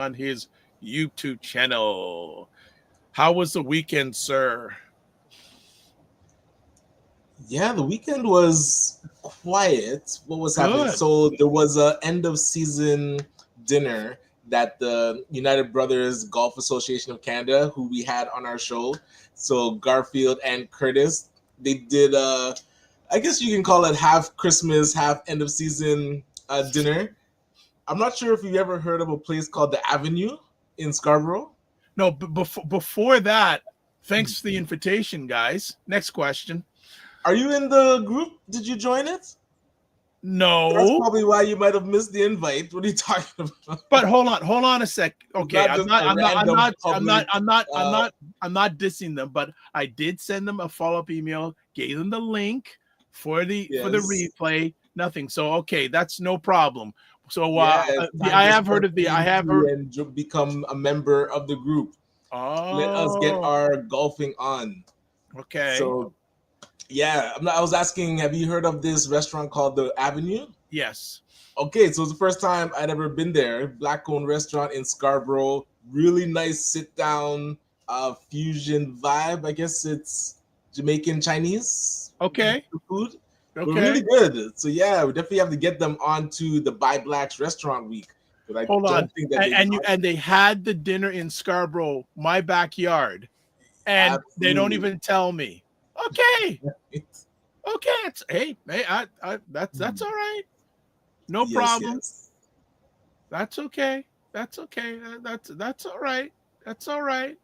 on his YouTube channel. How was the weekend, sir? Yeah, the weekend was quiet. What was happening? Good. So there was a end of season dinner that the United Brothers Golf Association of Canada, who we had on our show, so Garfield and Curtis, they did I guess you can call it half Christmas, half end of season dinner. I'm not sure if you've ever heard of a place called the Avenue in Scarborough. No, before that, thanks for the invitation, guys. Next question. Are you in the group? Did you join it? That's No, probably why you might have missed the invite. What are you talking about? but hold on a sec. It's Okay, not just a random public. Uh, I'm not dissing them, but I did send them a follow up email, gave them the link for the yes, replay. Nothing. So okay, that's no problem. So yeah, it's time I to have heard start of the I paying have fee heard. and become a member of the group. Let us get Oh, our golfing on. okay. So yeah, I was asking, have you heard of this restaurant called the Avenue? Yes. Okay, so it's the first time I'd ever been there. Black owned restaurant in Scarborough. Really nice sit down fusion vibe. I guess it's Jamaican Chinese Okay. food, but really Okay. good. So yeah, we definitely have to get them onto the Buy Blacks Restaurant Week. But I Hold on. don't think that they've And they had the dinner in Scarborough, my backyard, and they don't absolutely. even tell me. Okay. Okay. It's hey, that's all right. No Yes, problem. yes. That's okay. That's okay. That's all right. That's all right.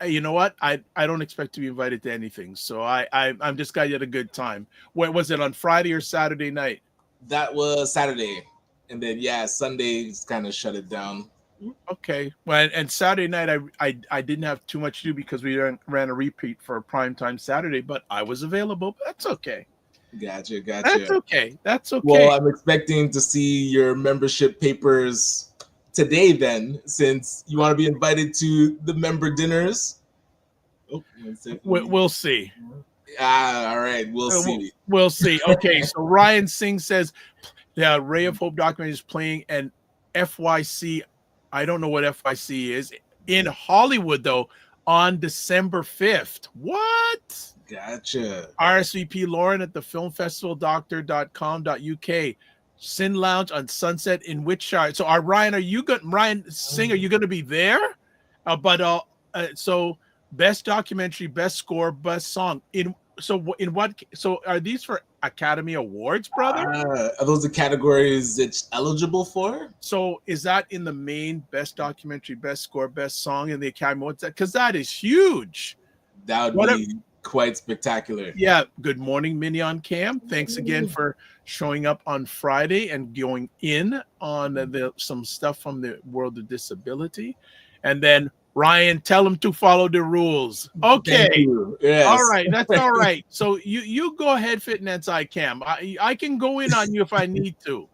You know what? I don't expect to be invited to anything. So I'm just glad you had a good time. What was it, on Friday or Saturday night? That was Saturday. And then yeah, Sundays kind of shut it down. Okay. Well, and Saturday night I didn't have too much to do because we ran a repeat for a prime time Saturday, but I was available. But that's okay. Gotcha, That's gotcha. okay. That's Well, okay. I'm expecting to see your membership papers today, then, since you want to be invited to the member dinners. Oh, 1 second. We'll see. All right, we'll We'll, see. we'll see. Okay. So Ryan Singh says, yeah, Ray of Hope documentary is playing, and FYC. I don't know what FYC is in Hollywood though on December 5th. What? Gotcha. RSVP Lauren at the filmfestivaldoctor.com.uk. Sin Lounge on Sunset in Wiltshire. So, Ryan, are you good? Ryan Singh, are you going to be there? So best documentary, best score, best song. In what? So, are these for Academy Awards, brother? Are those the categories it's eligible for? So, is that in the main best documentary, best score, best song in the Academy Awards? Because that is huge. That would What? be quite spectacular. Yeah, good morning, Mignon Cam. Thanks again for showing up on Friday and going in on some stuff from the world of disability. And then Ryan, tell them to follow the rules. Thank Okay. you. All Yes. right, that's all right. So you go ahead, Fitness I Cam. I can go in on you if I need to.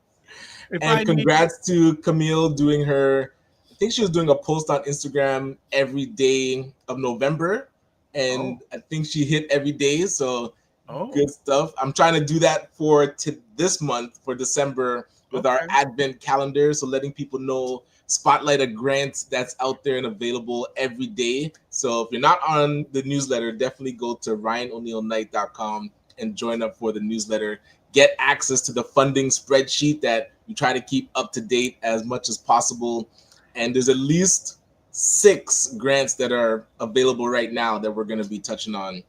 If I And need congrats to Camille doing her. I think she was doing a post on Instagram every day of November, oh, and I think she hit every day. So oh, good stuff. I'm trying to do that for this month for December with our okay. Advent calendar. So letting people know, spotlight a grant that's out there and available every day. So if you're not on the newsletter, definitely go to RyanO'NeillKnight.com and join up for the newsletter. Get access to the funding spreadsheet that we try to keep up to date as much as possible. And there's at least 6 grants that are available right now that we're going to be touching on.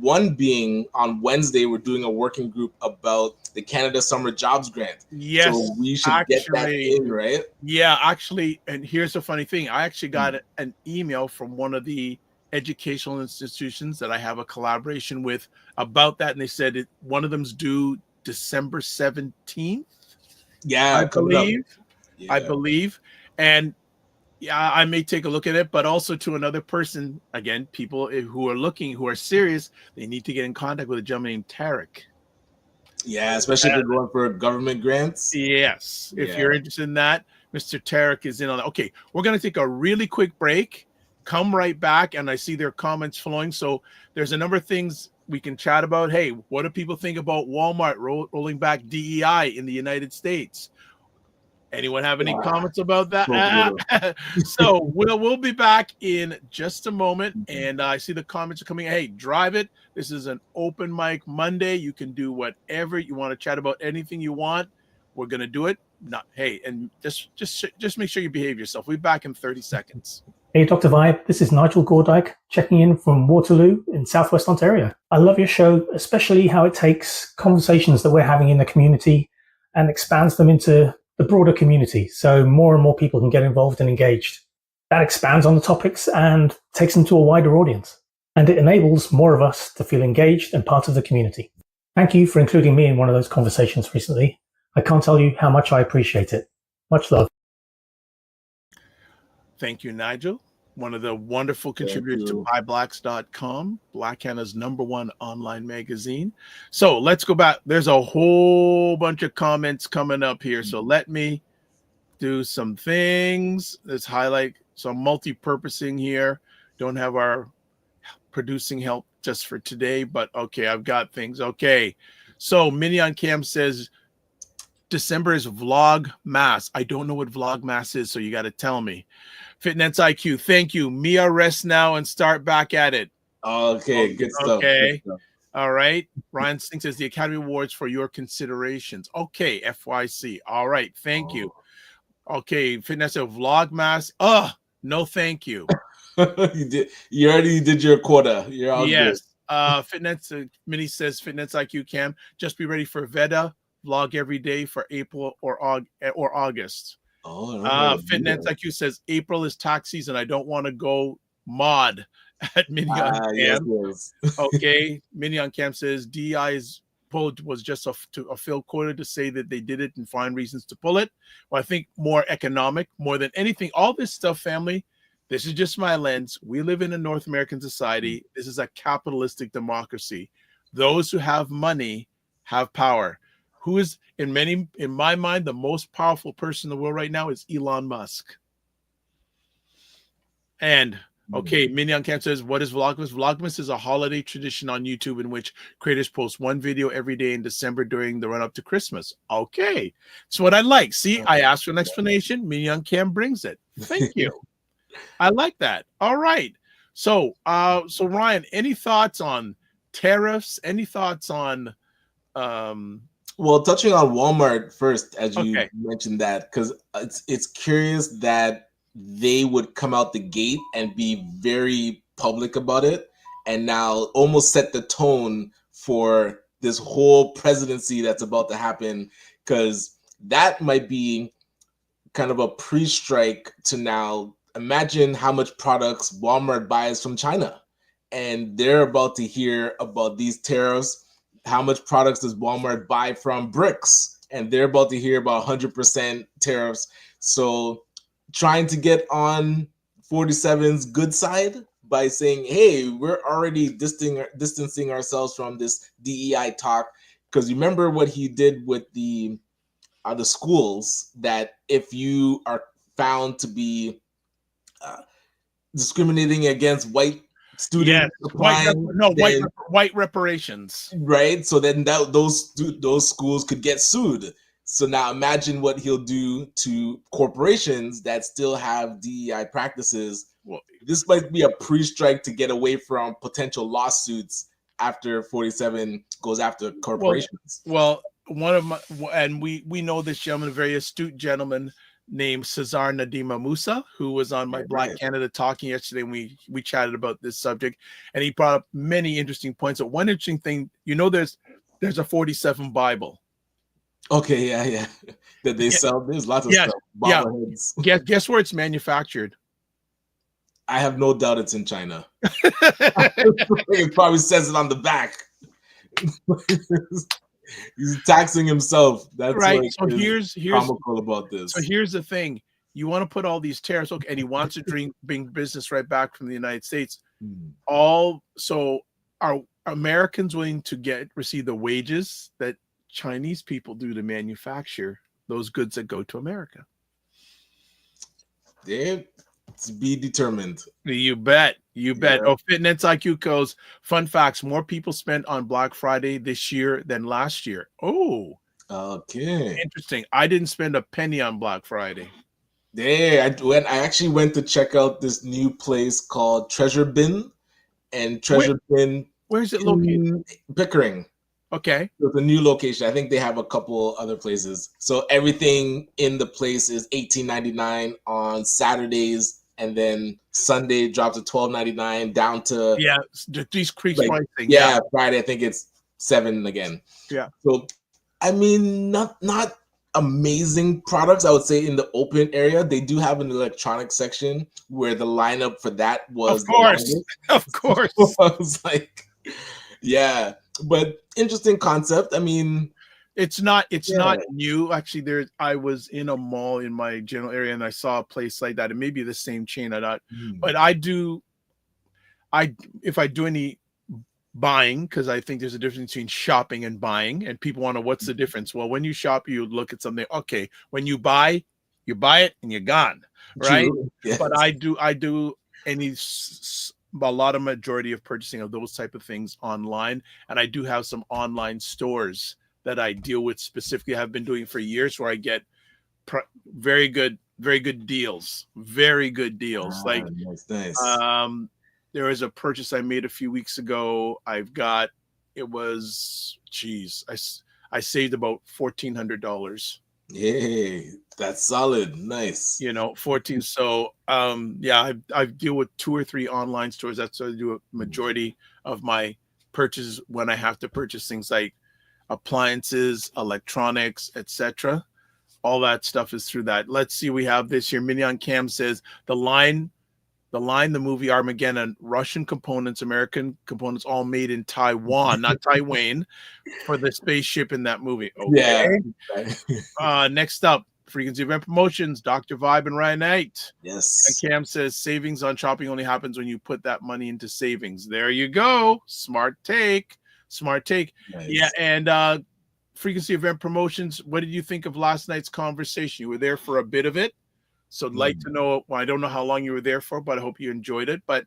One being on Wednesday, we're doing a working group about the Canada Summer Jobs Grant. So Yes, we should get that actually. in, right? Yeah, actually, and here's the funny thing. I actually got Mm. an email from one of the educational institutions that I have a collaboration with about that, and they said one of them's due December 17th, I Yeah, coming up. believe. I Yeah. believe. And yeah, I may take a look at it, but also to another person, again, people who are looking, who are serious, they need to get in contact with a gentleman named Tarek. Yeah, especially if you're going for government grants. Yes. If you're Yeah. interested in that, Mr. Tarek is in on that. Okay, we're going to take a really quick break, come right back, and I see their comments flowing. So there's a number of things we can chat about. Hey, what do people think about Walmart rolling back DEI in the United States? Anyone have any comments about that? So So we'll be back in just a moment, and I see the comments are coming. Hey, drive it. This is an open mic Monday. You can do whatever you want to chat about, anything you want. We're gonna do it. Not hey, and just make sure you behave yourself. We'll be back in 30 seconds. Hey, Dr. Vibe, this is Nigel Gordyke checking in from Waterloo in Southwest Ontario. I love your show, especially how it takes conversations that we're having in the community and expands them into the broader community, so more and more people can get involved and engaged. That expands on the topics and takes them to a wider audience, and it enables more of us to feel engaged and part of the community. Thank you for including me in one of those conversations recently. I can't tell you how much I appreciate it. Much love. Thank you, Nigel. One of the wonderful contributors to BuyBlacks.com, Black Canada's #1 online magazine. So let's go back. There's a whole bunch of comments coming up here. So let me do some things. Let's highlight some multi-purposing here. Don't have our producing help just for today, but okay, I've got things. Okay. So Minion Cam says December is Vlogmas. I don't know what Vlogmas is, so you got to tell me. Fitness IQ, thank you. Mia, rest now and start back at it. Okay, good stuff. Okay. Good stuff. All right. Ryan Singh says the Academy Awards for your considerations. Okay, FYC. All right, thank you. Okay, Fitness of Vlogmas. No, thank you. You already did your quota. You're all yes. good. Fitness Mini says Fitness IQ Cam. Just be ready for Veda vlog every day for April or August. Fitness IQ says April is tax season. I don't want to go mod at Minion Cam. Yes. Okay, Minion Cam says DEI's pull was just a fill quota to say that they did it and find reasons to pull it. Well, I think more economic, more than anything. All this stuff, family, this is just my lens. We live in a North American society. This is a capitalistic democracy. Those who have money have power. Who is, in my mind, the most powerful person in the world right now is Elon Musk. And okay, Minion Camp says, what is Vlogmas? Vlogmas is a holiday tradition on YouTube in which creators post one video every day in December during the run-up to Christmas. Okay, it's what I like. See, I asked for an explanation. Minion Camp brings it. Thank you. I like that. All right. So Ryan, any thoughts on tariffs? Any thoughts on well, touching on Walmart first, as you mentioned that, because it's curious that they would come out the gate and be very public about it, and now almost set the tone for this whole presidency that's about to happen, because that might be kind of a pre-strike to now imagine how much products Walmart buys from China, and they're about to hear about these tariffs. How much products does Walmart buy from BRICS? And they're about to hear about 100% tariffs. So trying to get on 47's good side by saying, hey, we're already distancing ourselves from this DEI talk. Because remember what he did with the schools, that if you are found to be discriminating against white students, white reparations, right? So then those schools could get sued. So now imagine what he'll do to corporations that still have DEI practices. Well, this might be a pre-strike to get away from potential lawsuits after 47 goes after corporations. Well, one of my, and we know this gentleman, a very astute gentleman named Cesar Nadima Musa, who was on my Black Canada Talking yesterday, and we chatted about this subject, and he brought up many interesting points. But one interesting thing, there's a 47 Bible. Okay, yeah. That they sell. There's lots of stuff. Yeah. Guess where it's manufactured? I have no doubt it's in China. It probably says it on the back. He's taxing himself. That's right. So here's comical about this. So here's the thing: you want to put all these tariffs, and he wants to bring business right back from the United States. So are Americans willing to receive the wages that Chinese people do to manufacture those goods that go to America? They're to be determined. You bet. Yeah. Oh, Fitness IQ goes, fun facts, more people spent on Black Friday this year than last year. Oh, Okay. Interesting. I didn't spend a penny on Black Friday. Yeah, I actually went to check out this new place called Treasure Bin, and Treasure Bin Where is it located? in Pickering. Okay. So it's a new location. I think they have a couple other places. So everything in the place is $18.99 on Saturdays, and then Sunday drops to $12.99 down to Yeah, these creeks like pricing. yeah, Friday I think it's $7 again. Yeah. So I mean, not amazing products. I would say in the open area, they do have an electronic section where the lineup for that was Of course, of course. I was like, yeah, but interesting concept. I mean, it's not new. Actually, I was in a mall in my general area and I saw a place like that. It may be the same chain or not, but if I do any buying, because I think there's a difference between shopping and buying, and people want to what's the difference? Well, when you shop, you look at something. Okay, when you buy it and you're gone, right? Yes. But I do a lot of majority of purchasing of those type of things online, and I do have some online stores that I deal with specifically. Have been doing for years, where I get very good deals, like nice. There was a purchase I made a few weeks ago. I saved about $1,400. Yay, that's solid. Nice. 14. So yeah, I deal with 2 or 3 online stores. That's what I do a majority of my purchases when I have to purchase things like appliances, electronics, etc. All that stuff is through that. Let's see, we have this here. Minion Cam says the movie Armageddon, Russian components, American components, all made in Taiwan, not Taiwan, for the spaceship in that movie. Okay. Yeah. Next up, Frequency Event Promotions, Dr. Vibe and Ryan Knight. Yes. And Cam says savings on shopping only happens when you put that money into savings. There you go. Smart take. Nice. Yeah, and Frequency Event Promotions, what did you think of last night's conversation? You were there for a bit of it. So I'd like to know, well, I don't know how long you were there for, but I hope you enjoyed it. But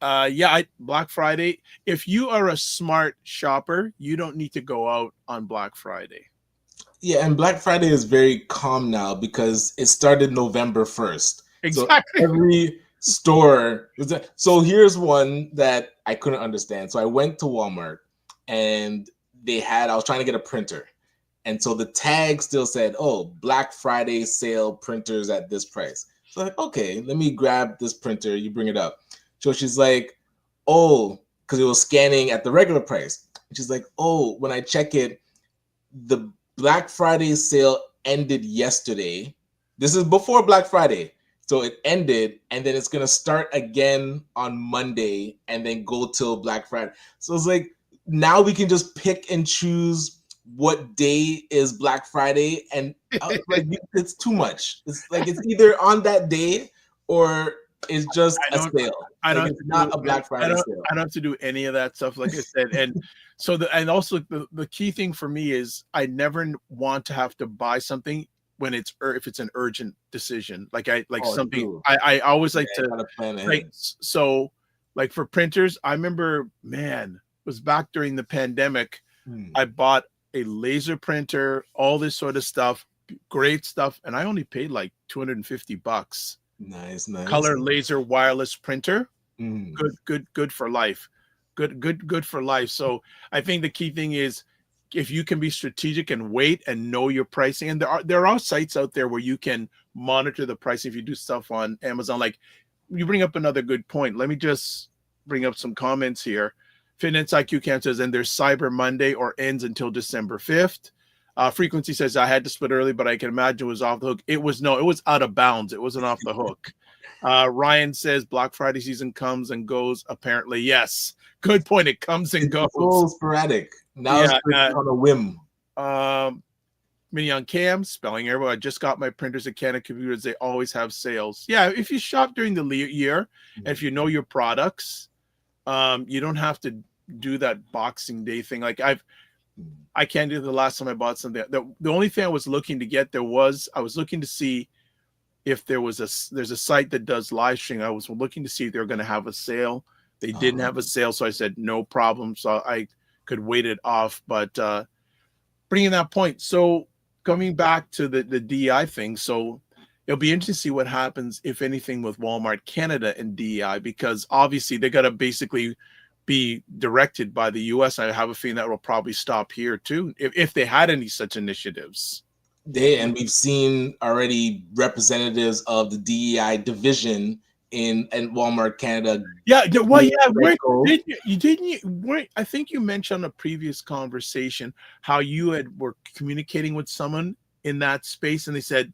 Black Friday, if you are a smart shopper, you don't need to go out on Black Friday. Yeah, and Black Friday is very calm now because it started November 1st. Exactly. So every store. So here's one that I couldn't understand. So I went to Walmart and I was trying to get a printer. And so the tag still said, oh, Black Friday sale printers at this price. So like, okay, let me grab this printer. You bring it up. So she's like, oh, because it was scanning at the regular price. And she's like, oh, when I check it, the Black Friday sale ended yesterday. This is before Black Friday. So it ended, and then it's going to start again on Monday and then go till Black Friday. So it's like, now we can just pick and choose what day is Black Friday, and like it's too much. It's like it's either on that day or it's just a sale. It's not a Black Friday sale. I don't have to do any of that stuff, like I said. And so also the key thing for me is I never want to have to buy something when if it's an urgent decision. I always like to plan so like for printers. I remember, man, it was back during the pandemic. I bought a laser printer, all this sort of stuff, great stuff, and I only paid like $250. Nice. Color laser wireless printer. Good for life. Good for life. So I think the key thing is if you can be strategic and wait and know your pricing, and there are sites out there where you can monitor the price. If you do stuff on Amazon, like you bring up another good point. Let me just bring up some comments here. Finance IQ Camp says, and there's Cyber Monday or ends until December 5th. Frequency says, I had to split early, but I can imagine it was off the hook. It was out of bounds. It wasn't off the hook. Ryan says, Black Friday season comes and goes. Apparently, yes. Good point. It comes and goes. It's so sporadic. Now it's on a whim. Mini on Cam, spelling error. I just got my printers at Canon Computers. They always have sales. Yeah, if you shop during the year, and if you know your products, you don't have to do that Boxing Day thing. Like I can't do the last time I bought something. The only thing I was looking to get I was looking to see if there's a site that does live stream. I was looking to see if they were going to have a sale. They didn't have a sale, so I said no problem. So I could wait it off. But bringing that point. So coming back to the DEI thing, so it'll be interesting to see what happens, if anything, with Walmart Canada and DEI, because obviously they got to basically be directed by the US. I have a feeling that will probably stop here too, if they had any such initiatives. And we've seen already representatives of the DEI division in Walmart Canada. Yeah, well, yeah. I think you mentioned on a previous conversation how you were communicating with someone in that space, and they said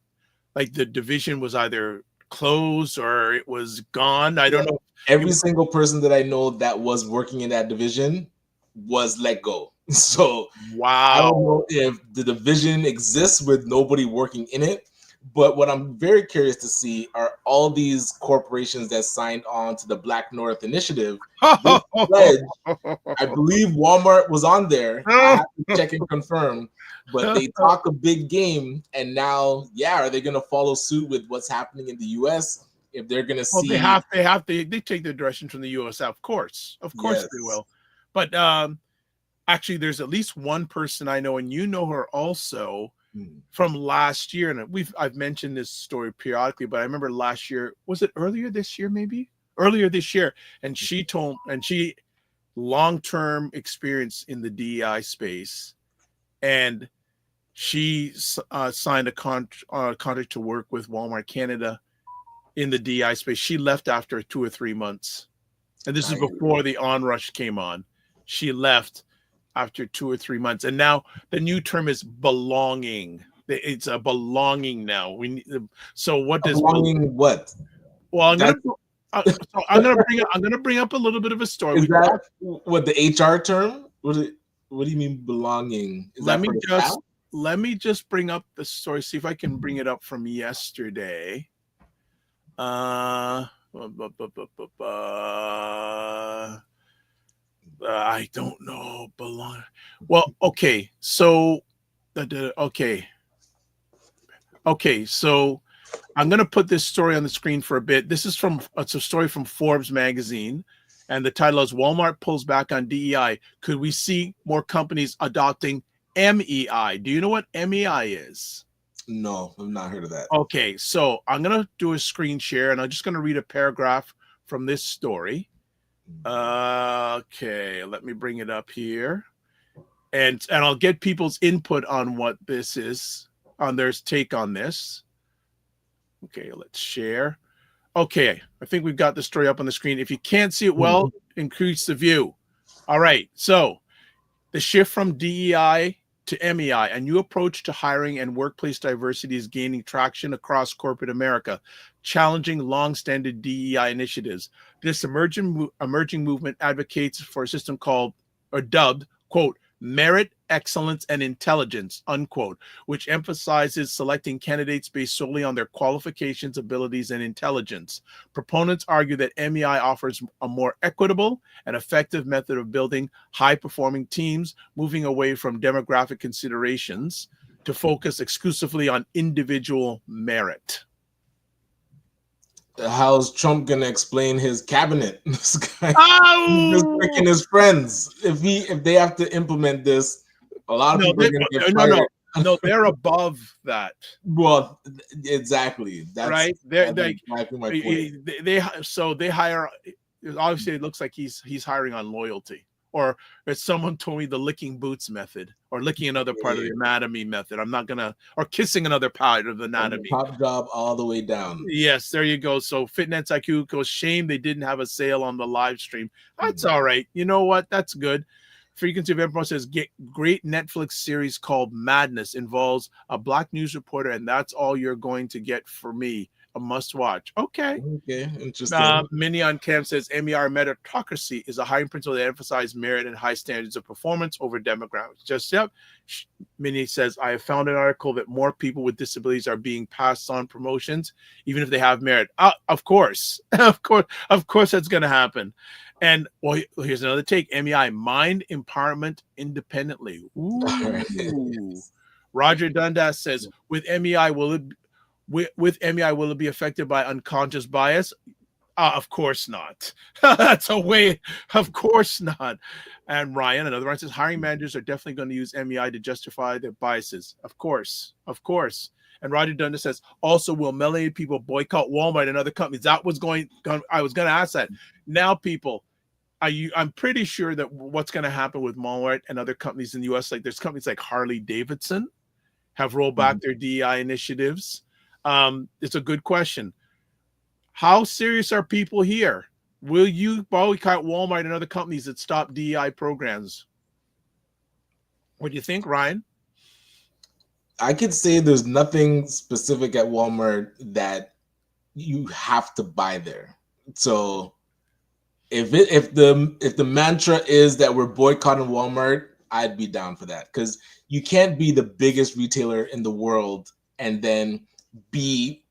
like the division was either closed or it was gone. I don't know. Every single person that I know that was working in that division was let go. So wow, I don't know if the division exists with nobody working in it. But what I'm very curious to see are all these corporations that signed on to the Black North Initiative. Pledge, I believe Walmart was on there. I have to check and confirm. But they talk a big game, and now, are they going to follow suit with what's happening in the U.S.? If they're going to see, they take their direction from the U.S. Of course, they will. But actually, there's at least one person I know, and you know her also. From last year, and I've mentioned this story periodically, but I remember last year, was it earlier this year, and she long-term experience in the DEI space, and she signed a contract to work with Walmart Canada in the DEI space. She left after 2 or 3 months, and this is before the onrush came on. She left after 2 or 3 months, and now the new term is belonging. It's a belonging now. So what does belonging what? Well, I'm gonna bring up a little bit of a story. Is that what the HR term? What do you mean belonging? Let me just bring up the story. See if I can bring it up from yesterday. I don't know. Well, okay. So, okay. So, I'm going to put this story on the screen for a bit. It's a story from Forbes magazine, and the title is "Walmart pulls back on DEI. Could we see more companies adopting MEI?" Do you know what MEI is? No, I've not heard of that. Okay, so I'm going to do a screen share, and I'm just going to read a paragraph from this story. Okay, let me bring it up here, and I'll get people's input on what this is, on their take on this. Okay, let's share. Okay, I think we've got the story up on the screen. If you can't see it well, increase the view. All right, so the shift from DEI to MEI, a new approach to hiring and workplace diversity, is gaining traction across corporate America, challenging long-standing DEI initiatives. This emerging movement advocates for a system called, or dubbed, quote, merit, excellence, and intelligence, unquote, which emphasizes selecting candidates based solely on their qualifications, abilities, and intelligence. Proponents argue that MEI offers a more equitable and effective method of building high-performing teams, moving away from demographic considerations to focus exclusively on individual merit. How's Trump gonna explain his cabinet? This guy is freaking his friends. If they have to implement this, a lot of people are gonna get fired. No, they're above that. Well, exactly. That's right. They're exactly my point. They hire. Obviously, it looks like he's hiring on loyalty, or as someone told me, the licking boots method, or licking another part of the anatomy method. I'm not gonna, or kissing another part of the anatomy. Top job all the way down. Yes, there you go. So Fitness IQ goes, shame they didn't have a sale on the live stream. That's all right. You know what? That's good. Frequency of Empire says, great Netflix series called Madness involves a Black news reporter, and that's all you're going to get for me. A must watch. Okay, interesting. Minnie on Cam says MER meritocracy is a hiring principle that emphasizes merit and high standards of performance over demographics. Minnie says, I have found an article that more people with disabilities are being passed on promotions, even if they have merit. Of course, that's going to happen. And well, here's another take. MEI, mind empowerment independently. Ooh. Roger Dundas says, with MEI, will it be affected by unconscious bias? Of course not. That's a way. Of course not. And Ryan, another one, says hiring managers are definitely going to use MEI to justify their biases. Of course, of course. And Roger Dundas says also, will melanated people boycott Walmart and other companies? That was I was going to ask that. Now, people, I'm pretty sure that what's going to happen with Walmart and other companies in the U.S., like there's companies like Harley Davidson, have rolled back their DEI initiatives. It's a good question. How serious are people here? Will you boycott Walmart and other companies that stop DEI programs? What do you think, Ryan? I could say there's nothing specific at Walmart that you have to buy there. So if the mantra is that we're boycotting Walmart, I'd be down for that, because you can't be the biggest retailer in the world and then be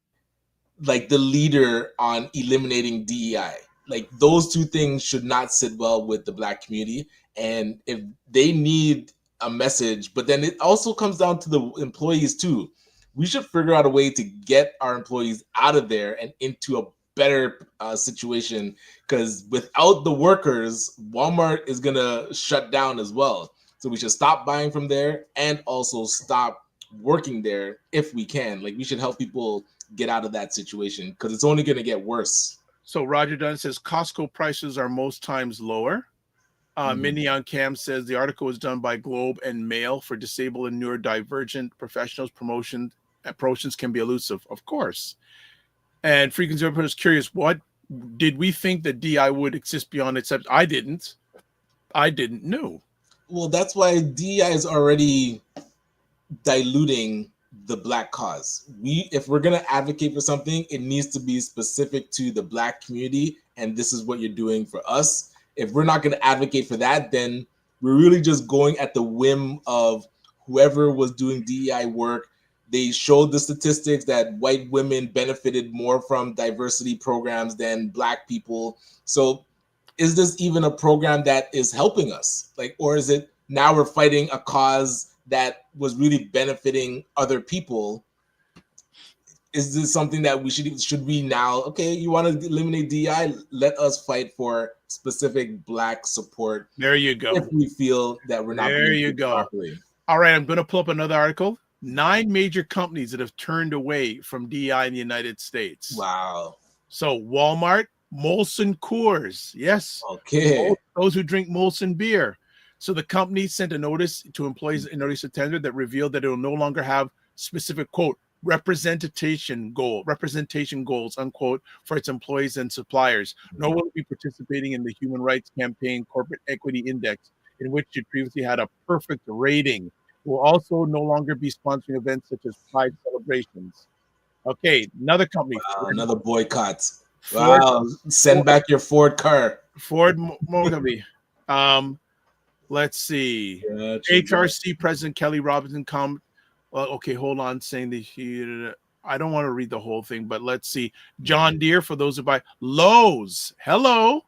like the leader on eliminating DEI. Like those two things should not sit well with the Black community. And if they need a message, but then it also comes down to the employees too. We should figure out a way to get our employees out of there and into a better situation, because without the workers, Walmart is gonna shut down as well. So we should stop buying from there and also stop working there if we can. Like we should help people get out of that situation, because it's only gonna get worse. So Roger Dunn says Costco prices are most times lower. Minnie on Cam says the article was done by Globe and Mail for disabled and neurodivergent professionals. Promotions can be elusive, of course. And Frequency Open is curious, what did we think that DI would exist beyond, except I didn't know. Well, that's why DEI is already diluting the Black cause. If we're gonna advocate for something, it needs to be specific to the Black community, and this is what you're doing for us. If we're not gonna advocate for that, then we're really just going at the whim of whoever was doing DEI work. They showed the statistics that white women benefited more from diversity programs than Black people. So is this even a program that is helping us? Like, or is it now we're fighting a cause that was really benefiting other people? Is this something that we should we now, okay, you want to eliminate DI, let us fight for specific Black support. There you go. If we feel that we're not there you go properly. All right, I'm going to pull up another article. 9 major companies that have turned away from DI in the United States. Wow. So Walmart, Molson Coors, yes. Okay. Those who drink Molson beer. So the company sent a notice to employees in early September that revealed that it will no longer have specific, quote, representation goals, unquote, for its employees and suppliers, nor will it be participating in the Human Rights Campaign Corporate Equity Index, in which it previously had a perfect rating. It will also no longer be sponsoring events such as Pride celebrations. Okay, another company. Wow, another boycott. Wow, send back your Ford car. Ford Motor Company. Let's see. HRC President Kelly Robinson okay, hold on, saying that I don't want to read the whole thing, but let's see. John Deere, for those who buy Lowe's. Hello.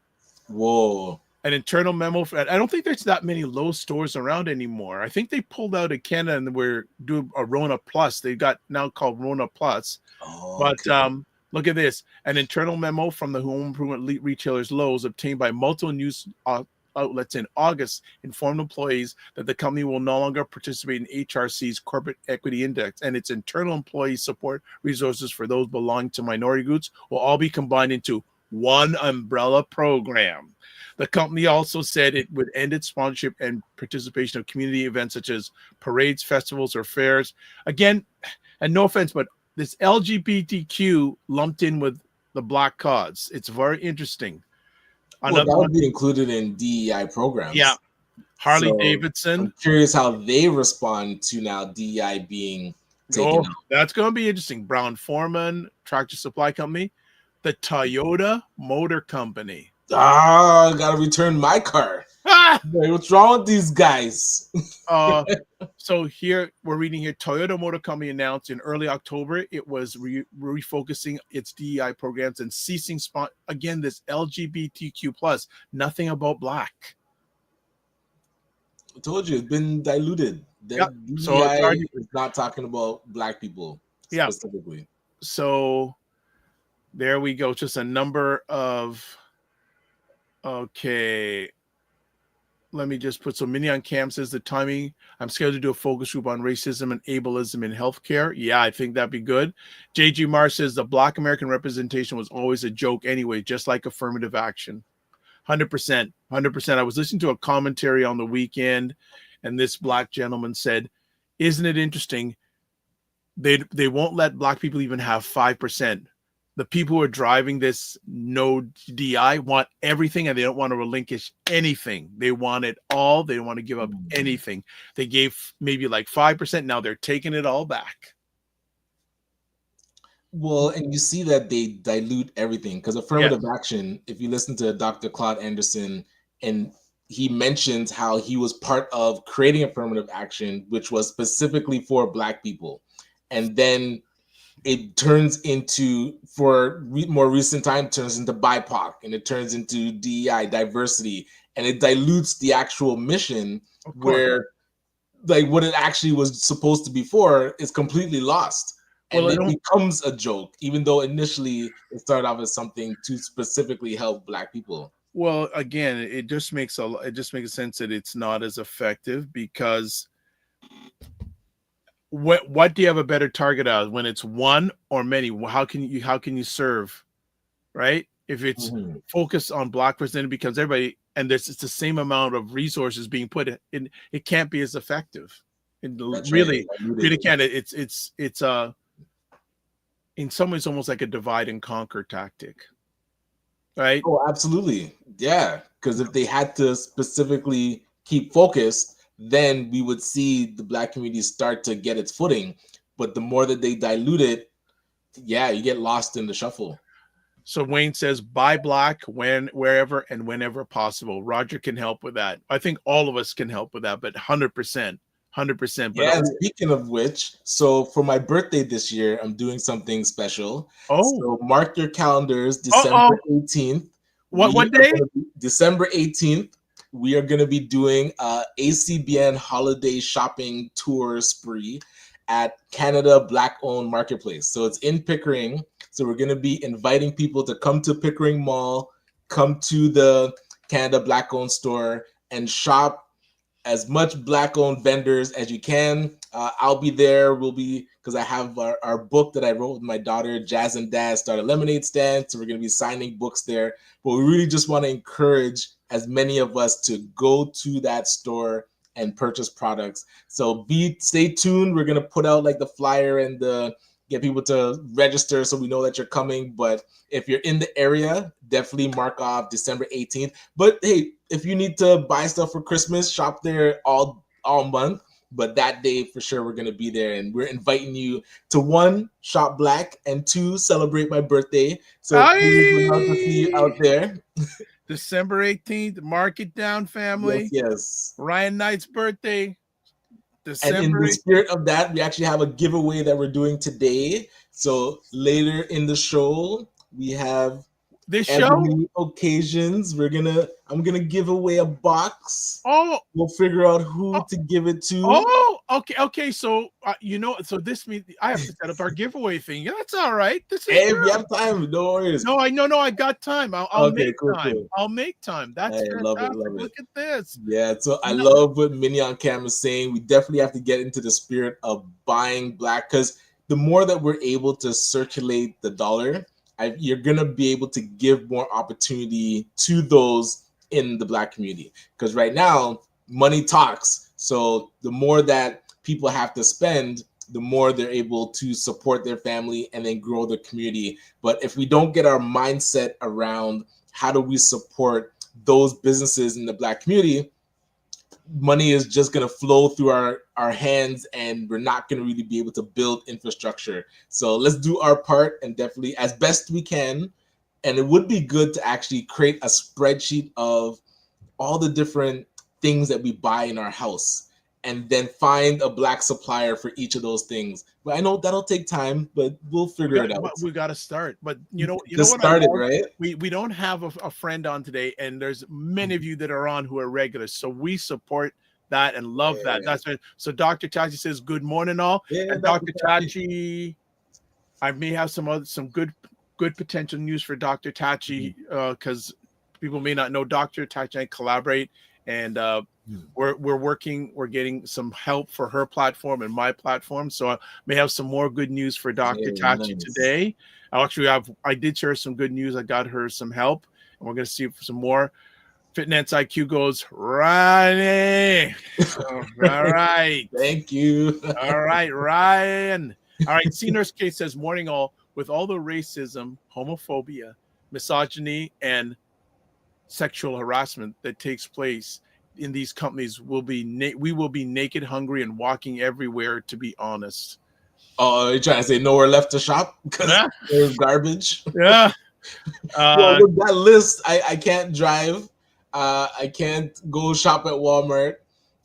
Whoa. An internal memo. I don't think there's that many Lowe's stores around anymore. I think they pulled out of Canada and we're doing a Rona Plus. They got now called Rona Plus. Oh, but okay. Look at this. An internal memo from the home improvement retailers Lowe's, obtained by multiple news outlets in August, informed employees that the company will no longer participate in HRC's Corporate Equity Index, and its internal employee support resources for those belonging to minority groups will all be combined into one umbrella program. The company also said it would end its sponsorship and participation of community events such as parades, festivals, or fairs. Again, and no offense, but this LGBTQ lumped in with the Black cause. It's very interesting. Well, that would be included in DEI programs. Yeah. Harley Davidson. I'm curious how they respond to now DEI being taken out. That's going to be interesting. Brown-Forman, Tractor Supply Company, the Toyota Motor Company. I got to return my car. Wait, what's wrong with these guys? So here we're reading here, Toyota Motor Company announced in early October it was refocusing its DEI programs and ceasing again this LGBTQ plus, nothing about Black. I told you it's been diluted. Yep. DEI is not talking about Black people specifically. So There we go. Just a number of. Okay. Let me just put so Minion Cam says the timing. I'm scheduled to do a focus group on racism and ableism in healthcare. Yeah, I think that'd be good. JG Mar says the Black American representation was always a joke anyway, just like affirmative action. 100%. 100%. I was listening to a commentary on the weekend, and this Black gentleman said, isn't it interesting? They won't let Black people even have 5%. The people who are driving this no DI want everything, and they don't want to relinquish anything. They want it all. They don't want to give up anything. They gave maybe like 5%. Now they're taking it all back. Well, and you see that they dilute everything because affirmative action, if you listen to Dr. Claude Anderson, and he mentions how he was part of creating affirmative action, which was specifically for Black people. And then it turns into, for more recent time, turns into BIPOC, and it turns into DEI, diversity, and it dilutes the actual mission where, like, what it actually was supposed to be for is completely lost. And it becomes a joke, even though initially it started off as something to specifically help Black people. Well, again, it just makes sense that it's not as effective because what do you have a better target of when it's one or many? How can you serve, right? If it's focused on Black person, because everybody, and it's the same amount of resources being put in, it can't be as effective. And really can't. It's in some ways almost like a divide and conquer tactic, right? Oh, absolutely, yeah. Because if they had to specifically keep focused, then we would see the Black community start to get its footing. But the more that they dilute it, yeah, you get lost in the shuffle. So Wayne says, buy Black wherever and whenever possible. Roger can help with that. I think all of us can help with that, but 100%. But yeah, speaking of which, so for my birthday this year, I'm doing something special. So mark your calendars, December 18th. What day? December 18th. We are going to be doing ACBN holiday shopping tour spree at Canada Black-owned Marketplace. So it's in Pickering. So we're going to be inviting people to come to Pickering Mall, come to the Canada Black-owned store, and shop as much Black-owned vendors as you can. I'll be there. We'll be, because I have our book that I wrote with my daughter, Jazz and Dad Start a Lemonade Stand. So we're going to be signing books there. But we really just want to encourage as many of us to go to that store and purchase products. So stay tuned. We're going to put out like the flyer and get people to register so we know that you're coming. But if you're in the area, definitely mark off December 18th. But hey, if you need to buy stuff for Christmas, shop there all month. But that day for sure we're going to be there, and we're inviting you to 1, shop Black, and 2, celebrate my birthday. So we'd love to see you out there. December 18th, mark it down, family. Yes. Ryan Knight's birthday. December. And in the spirit of that, we actually have a giveaway that we're doing today. So later in the show, we have this occasions. I'm gonna give away a box. Oh, we'll figure out who to give it to. Oh, okay. So so this means I have to set up our giveaway thing. Yeah, that's all right. This is if you have time, no worries. No, I got time. I'll make time. Cool. I'll make time. That's fantastic. Love it. Look at this. Yeah, so I love what Minion Cam is saying. We definitely have to get into the spirit of buying Black, because the more that we're able to circulate the dollar, you're gonna be able to give more opportunity to those in the Black community. Because right now, money talks. So the more that people have to spend, the more they're able to support their family and then grow their community. But if we don't get our mindset around how do we support those businesses in the Black community, money is just going to flow through our hands, and we're not going to really be able to build infrastructure. So let's do our part, and definitely as best we can. And it would be good to actually create a spreadsheet of all the different things that we buy in our house, and then find a Black supplier for each of those things. But I know that'll take time, but we'll figure it out. We got to start. But you know what? Started, right? We don't have a friend on today, and there's many of you that are on who are regulars. So we support that and love that. That's right. So Dr. Chachi says good morning, all. And Dr. Chachi, I may have some good good potential news for Dr. Tachi because people may not know Dr. Tachi and I collaborate, and we're working. We're getting some help for her platform and my platform, so I may have some more good news for Dr. Tachi today. I did share some good news. I got her some help, and we're going to see some more. Fitness IQ goes, Ryan. All right. Thank you. All right, Ryan. All right. C Nurse Kate says, morning all. With all the racism, homophobia, misogyny, and sexual harassment that takes place in these companies, we will be naked, hungry, and walking everywhere, to be honest. Oh, you're trying to say nowhere left to shop because there's garbage? Yeah. Well, with that list, I can't drive. I can't go shop at Walmart.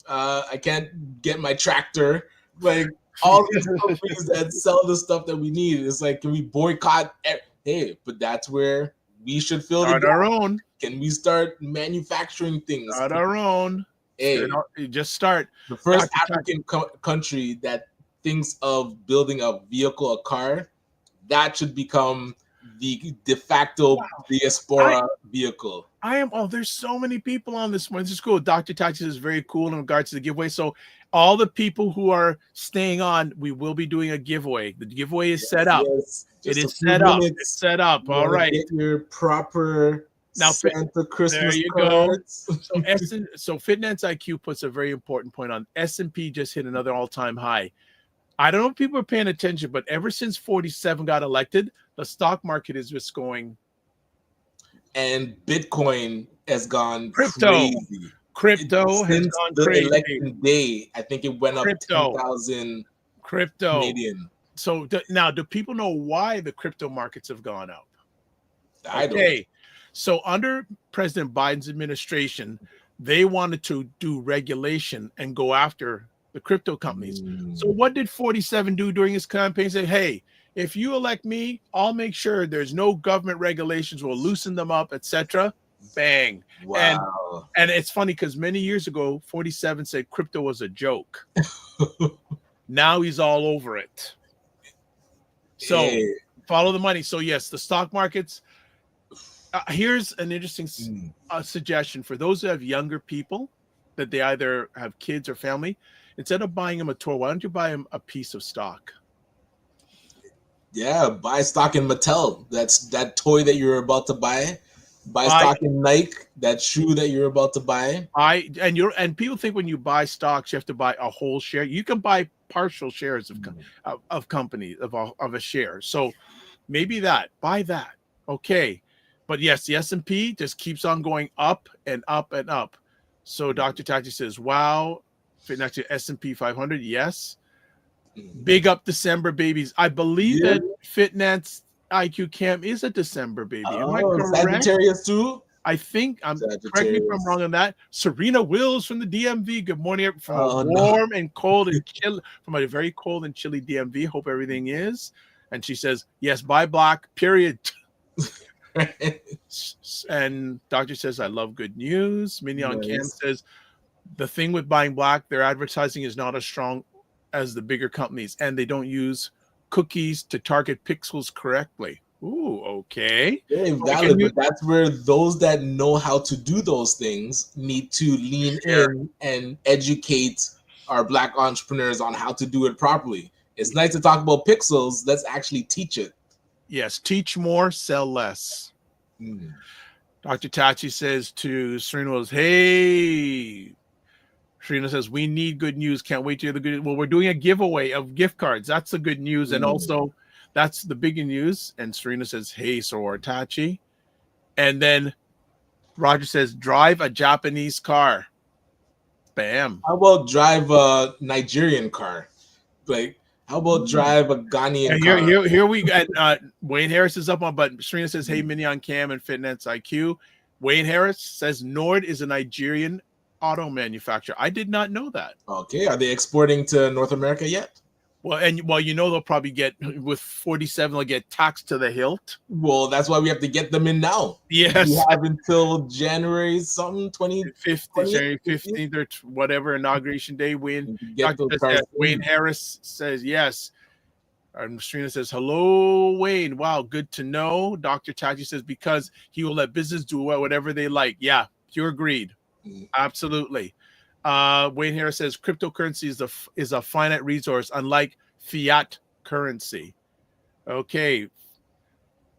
I can't get my tractor. Like all these companies that sell the stuff that we need. It's like, can we boycott? Hey, but that's where we should fill the gap. Our own. Can we start manufacturing things? At our own. Hey, just start. The first African country that thinks of building a vehicle, a car, that should become the de facto diaspora vehicle. There's so many people on this one. This is cool. Dr. Tachi is very cool in regards to the giveaway. So all the people who are staying on, we will be doing a giveaway. The giveaway is set up. Yes. It is set up. It's set up. All right. Get your proper Santa Christmas there you cards. Go. So Fitness IQ puts a very important point on. S&P just hit another all-time high. I don't know if people are paying attention, but ever since 47 got elected, the stock market is just going. And Bitcoin has gone crazy. Crypto has gone crazy. Election day, I think it went up 10,000 Canadian. So now, do people know why the crypto markets have gone up? I don't. So under President Biden's administration, they wanted to do regulation and go after the crypto companies. So what did 47 do during his campaign? Say, hey, if you elect me, I'll make sure there's no government regulations. We'll loosen them up, etc. Bang. Wow. And it's funny because many years ago, 47 said crypto was a joke. Now he's all over it. So follow the money. So yes, the stock markets. Here's an interesting suggestion for those who have younger people that they either have kids or family. Instead of buying them a toy, why don't you buy them a piece of stock? Yeah, buy stock in Mattel. That's that toy that you're about to buy. Buy stock in Nike, that shoe that you're about to buy. And people think when you buy stocks, you have to buy a whole share. You can buy partial shares of companies of a share. So maybe buy that. Okay. But yes, the S&P just keeps on going up and up and up. So Dr. Tachi says, wow, next to S&P 500, yes. Big up December babies. I believe that Fitness IQ Camp is a December baby. Am I correct? Sagittarius too? I think correct me if I'm wrong on that. Serena Wills from the DMV. Good morning from warm and cold and chill from a very cold and chilly DMV. Hope everything is. And she says, yes, buy black, period. And Doctor says, I love good news. Mignon Cam says, the thing with buying black, their advertising is not as strong as the bigger companies, and they don't use cookies to target pixels correctly. Ooh, okay. Very valid, but that's where those that know how to do those things need to lean in and educate our black entrepreneurs on how to do it properly. It's nice to talk about pixels. Let's actually teach it. Yes, teach more, sell less. Dr. Tachi says to Serena Wills, hey. Serena says, we need good news. Can't wait to hear the good news. Well, we're doing a giveaway of gift cards. That's the good news. And also, that's the big news. And Serena says, hey, Soror Tachi. And then Roger says, drive a Japanese car. Bam. How about drive a Nigerian car? Like, how about drive a Ghanaian car? Here we got Wayne Harris is up on, but Serena says, hey, Mignon Cam and Fitness IQ. Wayne Harris says Nord is a Nigerian auto manufacturer. I did not know that. Okay, are they exporting to North America yet? Well, they'll probably get with 47. They'll get taxed to the hilt. Well, that's why we have to get them in now. Yes, we have until January 15th or whatever inauguration day. Wayne Harris says yes. Serena says, hello, Wayne. Wow, good to know. Dr. Tachi says, because he will let business do whatever they like. Yeah, pure greed. Absolutely. Wayne Harris says, cryptocurrency is a finite resource, unlike fiat currency. Okay.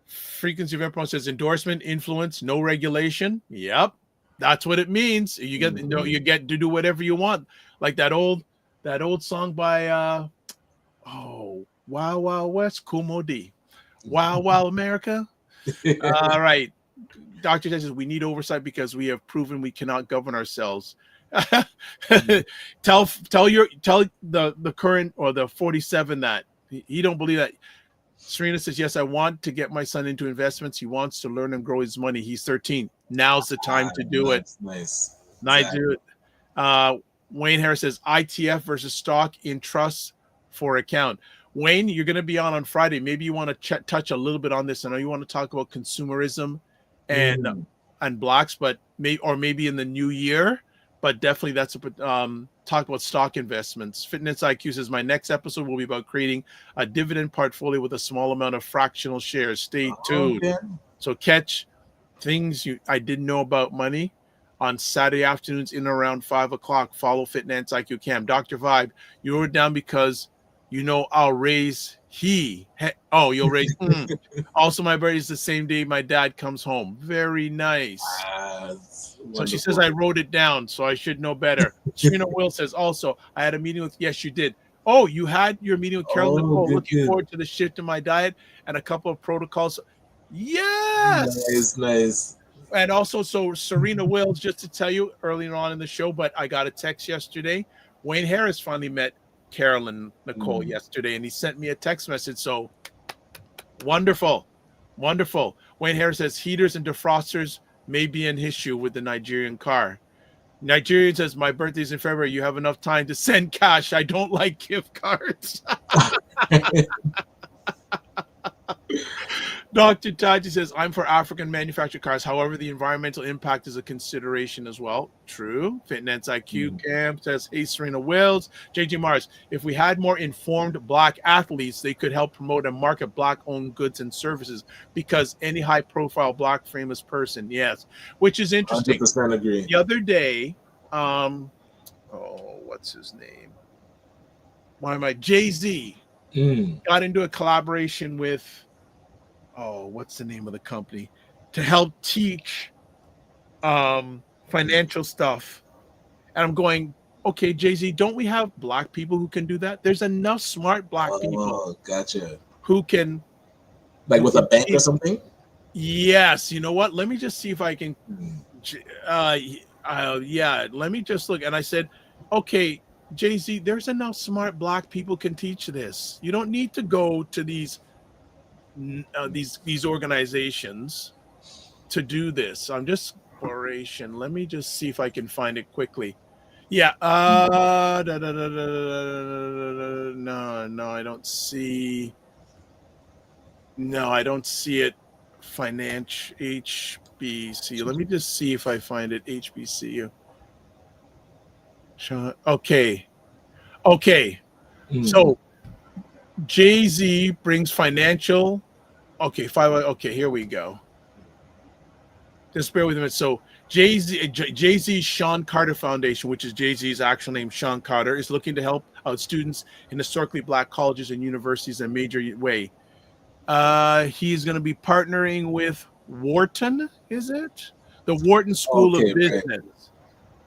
Frequency of Empire says, endorsement, influence, no regulation. Yep. That's what it means. You get you get to do whatever you want. Like that old song by Wow Wow West, Kumo D. Wow Wow America. All right. Dr. Ted says we need oversight because we have proven we cannot govern ourselves. tell the current or the 47 that he don't believe that. Serena says, yes, I want to get my son into investments. He wants to learn and grow his money. He's 13. Now's the time to do it. Nice. Do it. Wayne Harris says, ITF versus stock in trust for account. Wayne, you're going to be on Friday. Maybe you want to touch a little bit on this. I know you want to talk about consumerism and blocks, but maybe in the new year. But definitely that's talk about stock investments. Fitness IQ says my next episode will be about creating a dividend portfolio with a small amount of fractional shares. Stay tuned. Okay. So catch things I didn't know about money on Saturday afternoons in around 5 o'clock. Follow Fitness IQ Cam. Dr. Vibe, you wrote it down because I'll raise you'll raise. Also, my birthday is the same day my dad comes home. Very nice. So she says I wrote it down, so I should know better. Serena Will says also I had a meeting with. Yes, you did. Oh, you had your meeting with Carolyn. Looking forward to the shift in my diet and a couple of protocols. Yes, nice. And also, so Serena Wills, just to tell you earlier on in the show, but I got a text yesterday. Wayne Harris finally met Carolyn Nicole yesterday, and he sent me a text message. So wonderful. Wayne Harris says heaters and defrosters may be an issue with the Nigerian car. Nigerian says my birthday's in February. You have enough time to send cash. I don't like gift cards. Dr. Taji says, I'm for African manufactured cars. However, the environmental impact is a consideration as well. True. Fitness IQ Camp says, hey, Serena Wills. JJ Mars, if we had more informed Black athletes, they could help promote and market Black-owned goods and services because any high-profile Black famous person, yes, which is interesting. 100% agree. The other day, what's his name? Jay-Z got into a collaboration with what's the name of the company to help teach financial stuff. And I'm going, okay, Jay-Z, don't we have Black people who can do that? There's enough smart Black people. Gotcha. Who can, like with a bank or something? Yes. You know what? Let me just see if I can. Let me just look. And I said, okay, Jay-Z, there's enough smart Black people can teach this. You don't need to go to these organizations to do this. I'm just exploration. Let me just see if I can find it quickly. Yeah. No, I don't see. No, I don't see it. Finance HBCU. Let me just see if I find it. HBCU. Okay. So Jay-Z brings financial. Okay, here we go. Just bear with me. So Jay-Z's Sean Carter Foundation, which is Jay-Z's actual name, Sean Carter, is looking to help out students in historically Black colleges and universities in a major way. He's going to be partnering with Wharton, is it? The Wharton School of Business. Right.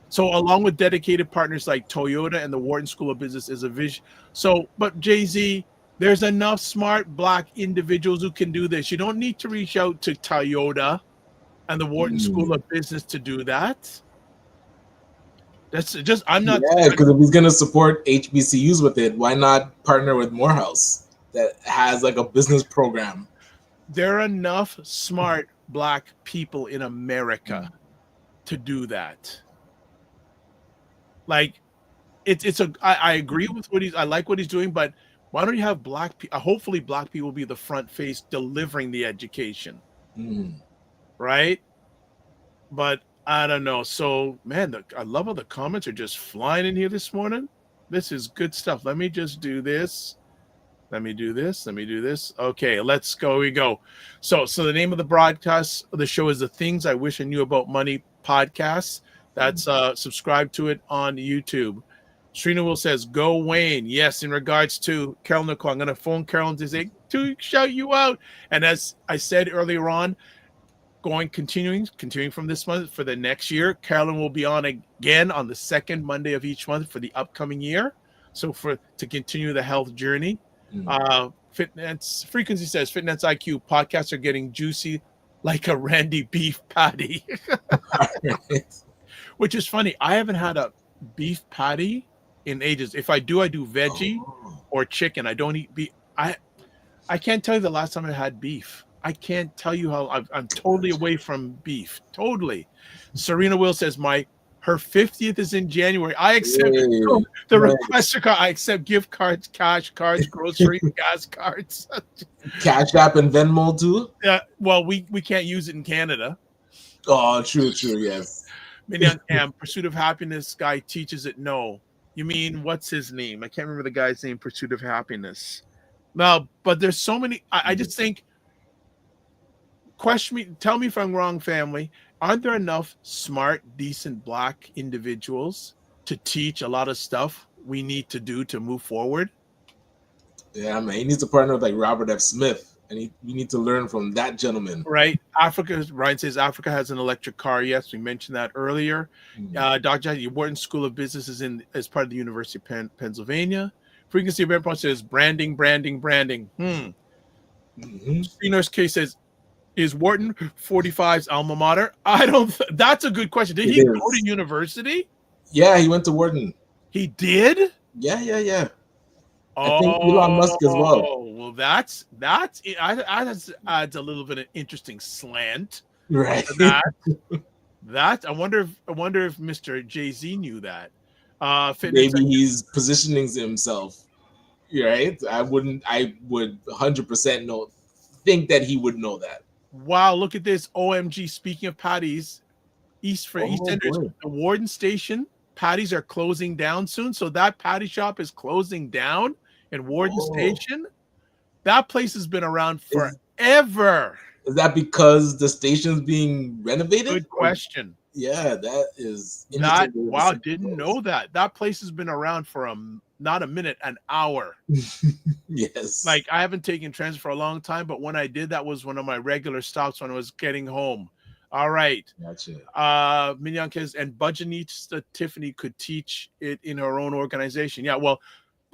So along with dedicated partners like Toyota and the Wharton School of Business is a vision. So, but Jay-Z, there's enough smart Black individuals who can do this. You don't need to reach out to Toyota and the Wharton School of Business to do that. That's just, I'm not. Yeah, because if he's going to support HBCUs with it, why not partner with Morehouse that has like a business program? There are enough smart Black people in America to do that. Like, I agree with I like what he's doing, but why don't you have Black people? Hopefully Black people will be the front face delivering the education. Right? But I don't know. So, man, I love how the comments are just flying in here this morning. This is good stuff. Let me just do this. Let me do this. Let me do this. Okay, let's go. We go. So the name of the broadcast of the show is the Things I Wish I Knew About Money podcast. That's subscribe to it on YouTube. Srina Will says, "Go Wayne." Yes, in regards to Carol Nicole, I'm going to phone Carol to say to shout you out. And as I said earlier on, continuing from this month for the next year, Carolyn will be on again on the second Monday of each month for the upcoming year. So to continue the health journey. Fitness Frequency says Fitness IQ podcasts are getting juicy like a Randy beef patty. Which is funny. I haven't had a beef patty in ages. If I do, I do veggie or chicken. I don't eat beef. I can't tell you the last time I had beef. I can't tell you how I'm totally away from beef. Totally. Serena Will says her 50th is in January. I accept the request. I accept gift cards, cash cards, grocery, gas cards. Cash App and Venmo too? Yeah. Well, we can't use it in Canada. Oh, true, yes. Minyan Cam, Pursuit of Happiness guy teaches it. No. You mean, what's his name? I can't remember the guy's name, Pursuit of Happiness. No, but there's so many. I just think, question me, tell me if I'm wrong, family. Aren't there enough smart, decent Black individuals to teach a lot of stuff we need to do to move forward? Yeah, man. He needs to partner with like Robert F. Smith, and we need to learn from that gentleman. Right. Ryan says Africa has an electric car. Yes, we mentioned that earlier. Dr. Wharton School of Business is as part of the University of Pennsylvania. Frequency of Empire says branding. Nurse K says, is Wharton 45's alma mater? I don't. That's a good question. Did he go to university? Yeah, he went to Wharton. He did? Yeah. I think Elon Musk as well. Oh, well, that's adds a little bit of interesting slant. Right. That I wonder if Mr. Jay-Z knew that. Maybe he's positioning himself. Right. I would 100% think that he would know that. Wow, look at this. OMG. Speaking of patties, EastEnders, the Warden Station patties are closing down soon. So that patty shop is closing down in Warden Station. That place has been around forever. Is that because the station's being renovated? Good question. Yeah, that is. Wow, didn't know that. That place has been around for not a minute, an hour. Yes. Like I haven't taken transit for a long time, but when I did, that was one of my regular stops when I was getting home. All right. Gotcha. Minyankes and Budgetnista Tiffany could teach it in her own organization. Yeah, well,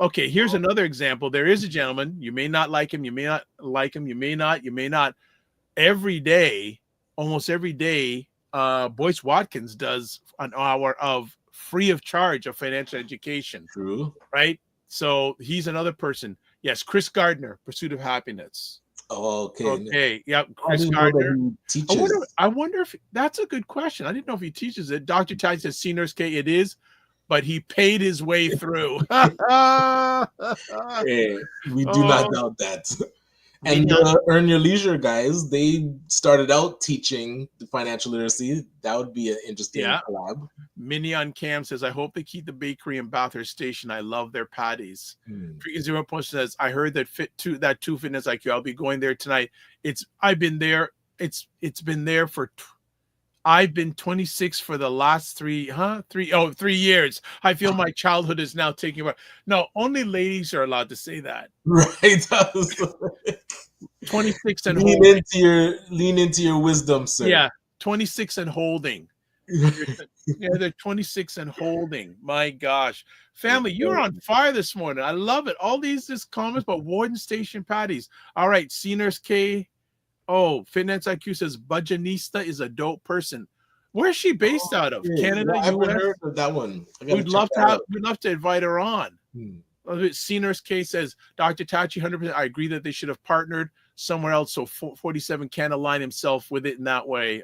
okay, here's another example. There is a gentleman. You may not like him. You may not like him. You may not. Almost every day, Boyce Watkins does an hour of free of charge of financial education. True. Right? So he's another person. Yes, Chris Gardner, Pursuit of Happiness. Oh, okay. Okay. Yep. Chris Gardner. I wonder if that's a good question. I didn't know if he teaches it. Dr. Ty says, "See, Nurse K, it is, but he paid his way through." Hey, we do not doubt that. And Earn Your Leisure guys, they started out teaching the financial literacy. That would be an interesting collab. Minion Cam says, I hope they keep the bakery in Bathurst Station. I love their patties. Zero Post says, I heard that Two Fitness IQ. I'll be going there tonight. I've been there. It's been there for I've been 26 for the last 3 years. I feel my childhood is now taking away. No, only ladies are allowed to say that. Right. 26 and holding. Lean into your wisdom, sir. Yeah, 26 and holding. Yeah, they're 26 and holding. My gosh. Family, you're on fire this morning. I love it. All these comments about Warden Station patties. All right, Nurse K. Oh, Fitness IQ says Budgetnista is a dope person. Where's she based out of? Canada, I haven't heard of that one. We'd love to invite her on. Nurse K says, Dr. Tachi, 100%. I agree that they should have partnered somewhere else. So 47 can align himself with it in that way.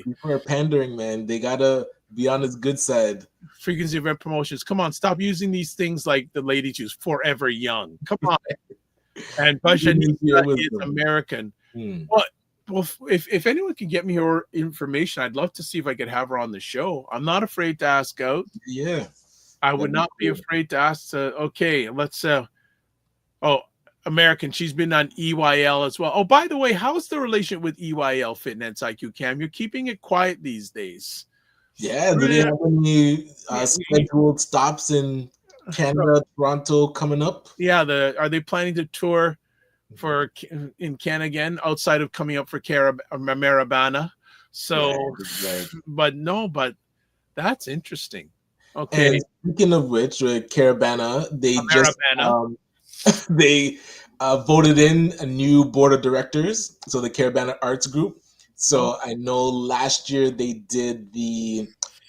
People are pandering, man. They gotta be on his good side. Frequency event promotions. Come on, stop using these things like the ladies use. Forever young. Come on. And Budgetnista is American. Well, if anyone can get me her information, I'd love to see if I could have her on the show. I'm not afraid to ask out. Yeah. I would not be afraid to ask. Okay, let's Oh, American. She's been on EYL as well. Oh, by the way, how's the relation with EYL Fitness IQ, Cam? You're keeping it quiet these days. Yeah, do they have any scheduled stops in Canada, Toronto coming up? Yeah, are they planning to tour for in Canada again outside of coming up for Maribana? So, right. but that's interesting. Okay. And speaking of which, with Caravana, they just they voted in a new board of directors, so the Caravana Arts Group. So I know last year they did the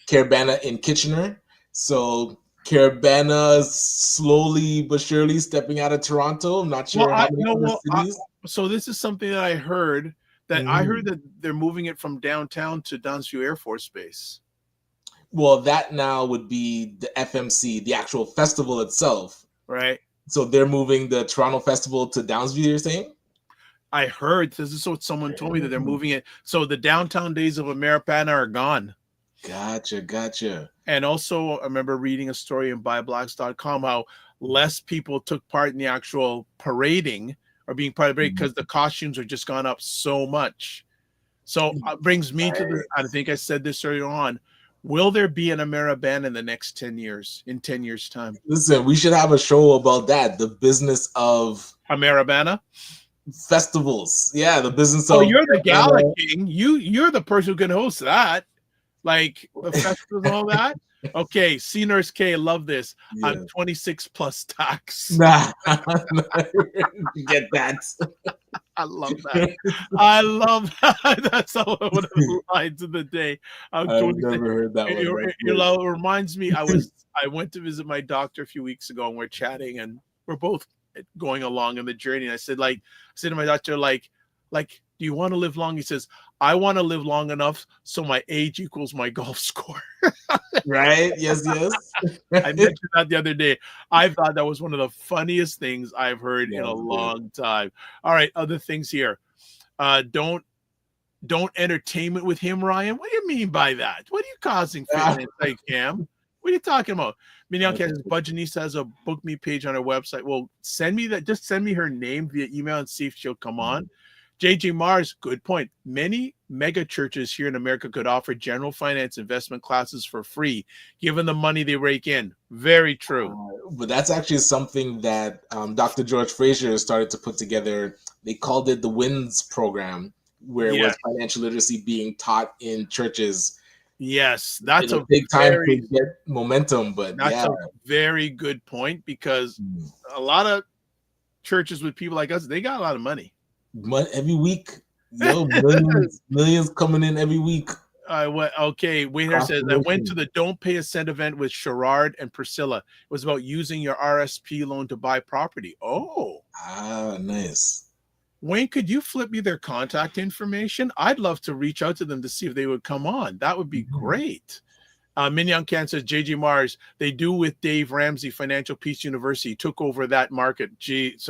Caravana in Kitchener. So Caravana slowly but surely stepping out of Toronto. I'm not sure how many other cities. So this is something that I heard I heard that they're moving it from downtown to Downsview Air Force Base. Well, that now would be the FMC, the actual festival itself. Right. So they're moving the Toronto Festival to Downsview, you're saying? I heard, this is what someone told me, that they're moving it. So the downtown days of Americana are gone. Gotcha. And also, I remember reading a story in BuyBlacks.com how less people took part in the actual parading or being part of it because the costumes are just gone up so much. So it brings me to I think I said this earlier on. Will there be an Ameriband in the next 10 years, in 10 years' time? Listen, we should have a show about that. The business of Ameribana festivals. Yeah, the business of. Oh, you're the Gala King. You're the person who can host that. Like the festivals and all that. Okay, C Nurse K, love this. Yeah. I'm 26 plus tax. Nah, get that. I love that. I love that. That's one of the lines of the day. I've never heard that one. It reminds me. I went to visit my doctor a few weeks ago, and we're chatting, and we're both going along in the journey. And I said to my doctor, like, do you want to live long? He says, I want to live long enough so my age equals my golf score. Right? Yes. I mentioned that the other day. I thought that was one of the funniest things I've heard in a long time. All right, other things here. Don't entertainment with him, Ryan. What do you mean by that? What are you causing fitness, Cam? What are you talking about? Mignon says Budgetnista has a book me page on her website. Well, send me that. Just send me her name via email and see if she'll come on. JJ Mars, good point. Many mega churches here in America could offer general finance investment classes for free, given the money they rake in. Very true. But that's actually something that Dr. George Fraser started to put together. They called it the WINS program, where it was financial literacy being taught in churches. Yes, that's a big time to get momentum. But that's a very good point, because a lot of churches with people like us, they got a lot of money. Every week, millions coming in every week. Wayne says, I went to the Don't Pay a Cent event with Sherrod and Priscilla. It was about using your RSP loan to buy property. Oh, nice. Wayne, could you flip me their contact information? I'd love to reach out to them to see if they would come on. That would be great. Mignon Can says, JJ Mars, they do with Dave Ramsey, Financial Peace University, took over that market. Geez.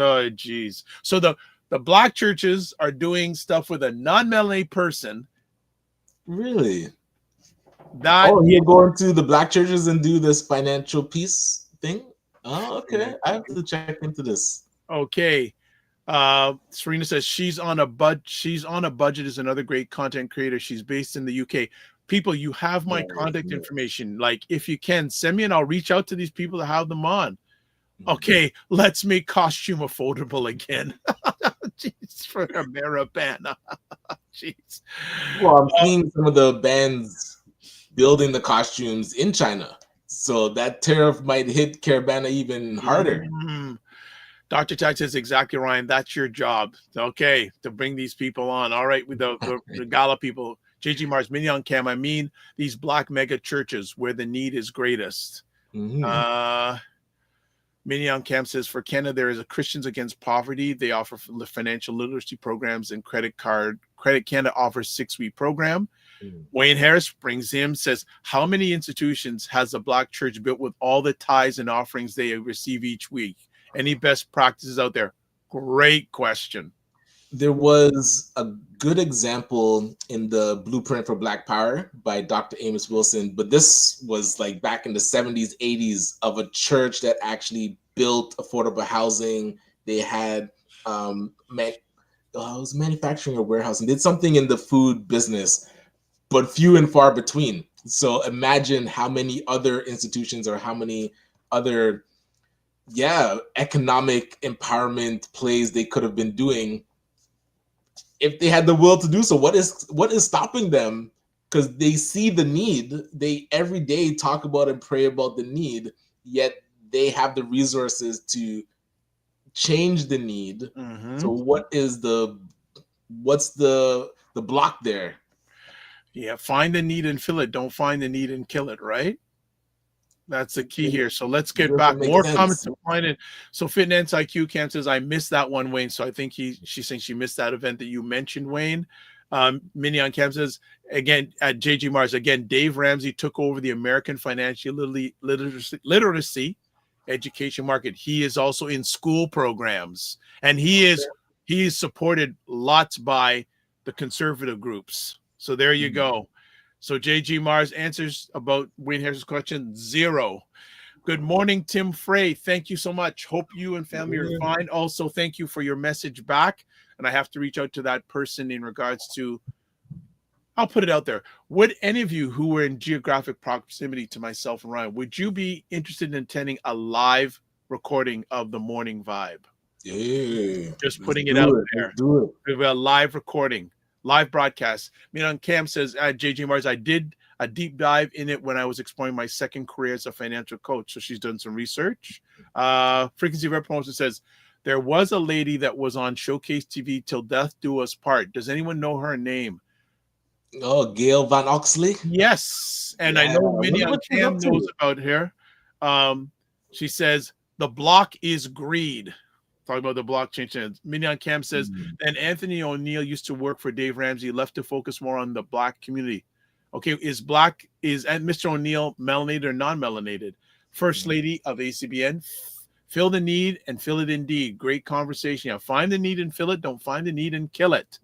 So the black churches are doing stuff with a non-melanated person. Really? You're going to the black churches and do this financial peace thing? Oh, okay. I have to check into this. Okay. Serena says she's on a budget is another great content creator. She's based in the UK. People, you have my contact information. Like, if you can, send me and I'll reach out to these people to have them on. Okay, let's make costume affordable again. Jeez, for Ameribana. Jeez. Well, I'm seeing some of the bands building the costumes in China, so that tariff might hit Caravana even harder. Dr. Tag says, exactly, Ryan. That's your job. Okay, to bring these people on. All right, with the Gala people. JG Mars, Mignon Cam. I mean, these black mega churches where the need is greatest. Mignon Camp says, for Canada, there is a Christians Against Poverty. They offer financial literacy programs, and Credit Canada offers 6-week program. Wayne Harris brings him, says, how many institutions has the black church built with all the tithes and offerings they receive each week? Any best practices out there? Great question. There was a good example in the Blueprint for Black Power by Dr. Amos Wilson, but this was like back in the 70s, 80s, of a church that actually built affordable housing They had it was manufacturing or warehousing. Did something in the food business, but few and far between. So imagine how many other institutions or how many other economic empowerment plays they could have been doing if they had the will to do so. What is stopping them? Because they see the need. They every day talk about and pray about the need, yet they have the resources to change the need. Mm-hmm. So what's the block there? Yeah, find the need and fill it. Don't find the need and kill it, right? That's the key here. So let's get back. More comments to find it. So Finance IQ Cam says, I missed that one, Wayne. So I think she's saying she missed that event that you mentioned, Wayne. Minion Cam says, again, at JG Mars, again, Dave Ramsey took over the American financial literacy education market. He is also in school programs, and he is supported lots by the conservative groups. So there you go. So JG Mars answers about Wayne Harris's question, 0. Good morning, Tim Frey. Thank you so much. Hope you and family are fine. Also, thank you for your message back. And I have to reach out to that person in regards to, I'll put it out there. Would any of you who were in geographic proximity to myself and Ryan, would you be interested in attending a live recording of the Morning Vibe? Yeah. Just putting it out there. Do it. We have a live recording. Live broadcast. Milan Cam says at JJ Mars, I did a deep dive in it when I was exploring my second career as a financial coach. So she's done some research. Frequency Red Promotion says there was a lady that was on Showcase TV till death do us part. Does anyone know her name? Oh, Gail Van Oxley. Yes, and I know Milan Cam knows about her. She says the block is greed. Talking about the blockchain chance. Minion Cam says, and Anthony O'Neill used to work for Dave Ramsey, left to focus more on the black community. Okay, is Mr. O'Neill melanated or non-melanated? First lady of ACBN, fill the need and fill it indeed. Great conversation. Yeah, find the need and fill it. Don't find the need and kill it.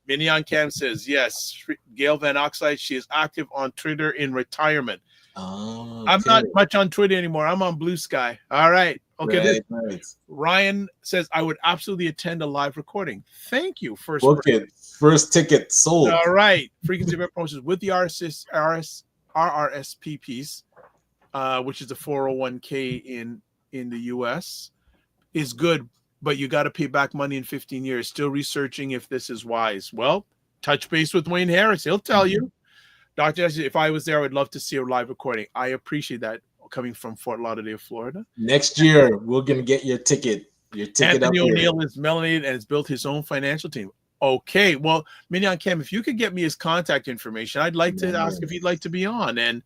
Minion Cam says, yes. Gail Van Oxide, she is active on Twitter in retirement. Oh, I'm not much on Twitter anymore. I'm on Blue Sky. All right. Okay. Right. Ryan says, I would absolutely attend a live recording. Thank you. First ticket sold. All right. Frequency of promotions with the RRSP piece, which is a 401k in the US, is good, but you got to pay back money in 15 years. Still researching if this is wise. Well, touch base with Wayne Harris. He'll tell you. Dr. Ashley, if I was there, I would love to see a live recording. I appreciate that coming from Fort Lauderdale, Florida. Next year, we're going to get your ticket. Anthony O'Neill is melanated and has built his own financial team. Okay. Well, Minion Cam, if you could get me his contact information, I'd like to ask if he'd like to be on. And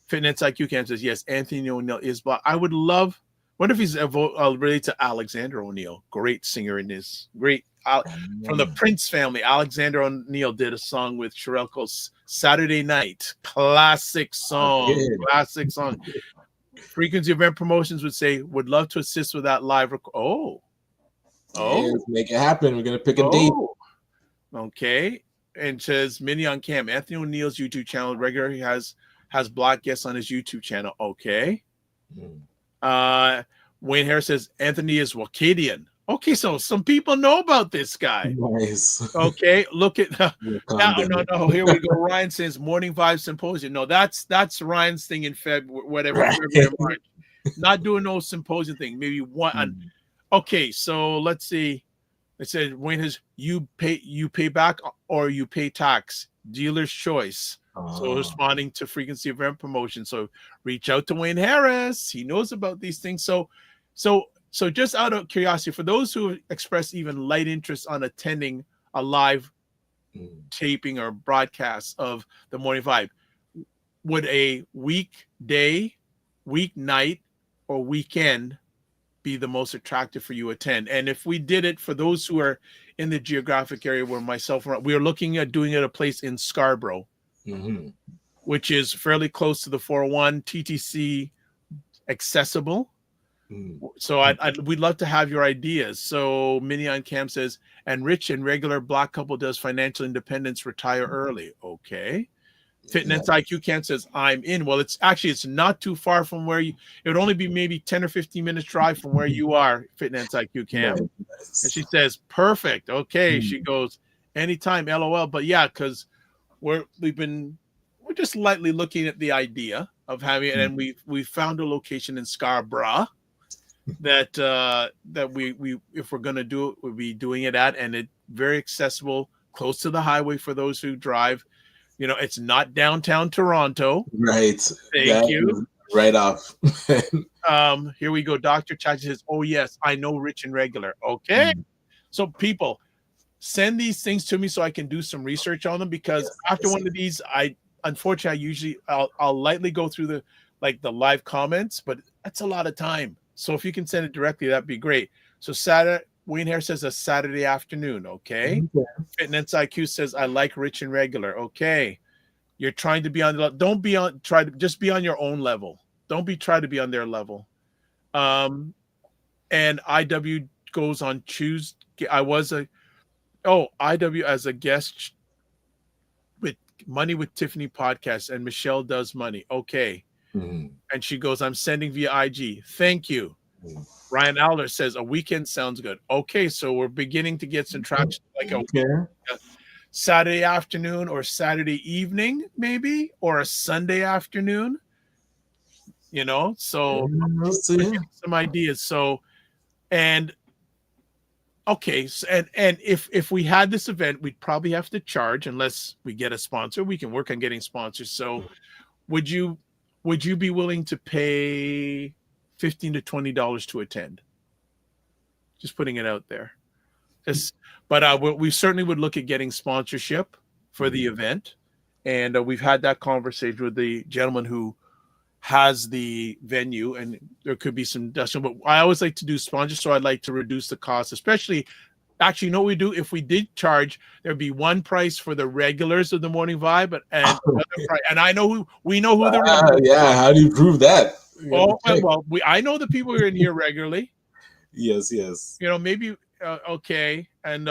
Fitness IQ Cam says, yes, Anthony O'Neill is black. I would love, what if he's related to Alexander O'Neill? Great singer in this. Great. From the Prince family, Alexander O'Neill did a song with Sherelle called Saturday Night. Classic song. Classic song. Frequency Event Promotions would say, would love to assist with that live. Let's make it happen. We're going to pick a date. Okay. And says, Minion Cam, Anthony O'Neill's YouTube channel regularly has black guests on his YouTube channel. Okay. Wayne Harris says, Anthony is Wakadian. Okay, so some people know about this guy. Nice. Okay, look at no. Here we go. Ryan says Morning Vibe Symposium. No, that's Ryan's thing in February, March. Not doing no symposium thing. Maybe one. Okay, so let's see. It said Wayne has you pay back or you pay tax. Dealer's choice. So responding to Frequency Event Promotion. So reach out to Wayne Harris. He knows about these things. So just out of curiosity, for those who express even light interest on attending a live taping or broadcast of the Morning Vibe, would a weekday, weeknight, or weekend be the most attractive for you to attend? And if we did it for those who are in the geographic area where myself, we are looking at doing it at a place in Scarborough, which is fairly close to the 401, TTC accessible. So we'd love to have your ideas. So Minion Cam says, and rich and regular black couple does financial independence, retire early. Okay. Fitness IQ Camp says, I'm in. Well, it's not too far from where it would only be maybe 10 or 15 minutes drive from where you are, Fitness IQ Camp. Nice. And she says, perfect. Okay. She goes, anytime, LOL. But yeah, because we're just lightly looking at the idea of having it, and we found a location in Scarborough that we if we're gonna do it, we'll be doing it at, and it very accessible, close to the highway for those who drive. You know, it's not downtown Toronto. Right. Thank you. Right off. Here we go. Dr. Chachi says, oh yes, I know Rich and Regular. Okay. So people, send these things to me so I can do some research on them, because after one of these, unfortunately I'll lightly go through the live comments, but that's a lot of time. So if you can send it directly, that'd be great. So Saturday, Wayne Hare says a Saturday afternoon. Okay. Fitness IQ says, I like Rich and Regular. Okay. You're trying to be on just be on your own level. Don't try to be on their level. And IW goes on Tuesday. IW as a guest with Money with Tiffany podcast, and Michelle does money. Okay. And she goes, I'm sending via IG. Thank you. Ryan Aller says a weekend sounds good. Okay, so we're beginning to get some traction, like a Saturday afternoon or Saturday evening, maybe, or a Sunday afternoon. You know, so some ideas. So, and okay, so, and if we had this event, we'd probably have to charge unless we get a sponsor. We can work on getting sponsors. So, would you be willing to pay $15 to $20 to attend? Just putting it out there. But we certainly would look at getting sponsorship for the event, and we've had that conversation with the gentleman who has the venue, and there could be some discussion. But I always like to do sponsors, so I'd like to reduce the cost, especially. Actually, you know what we do? If we did charge, there'd be one price for the regulars of the Morning Vibe, and another price. And we know who the regulars are. How do you prove that? I know the people who are in here regularly. Yes. You know, maybe okay. And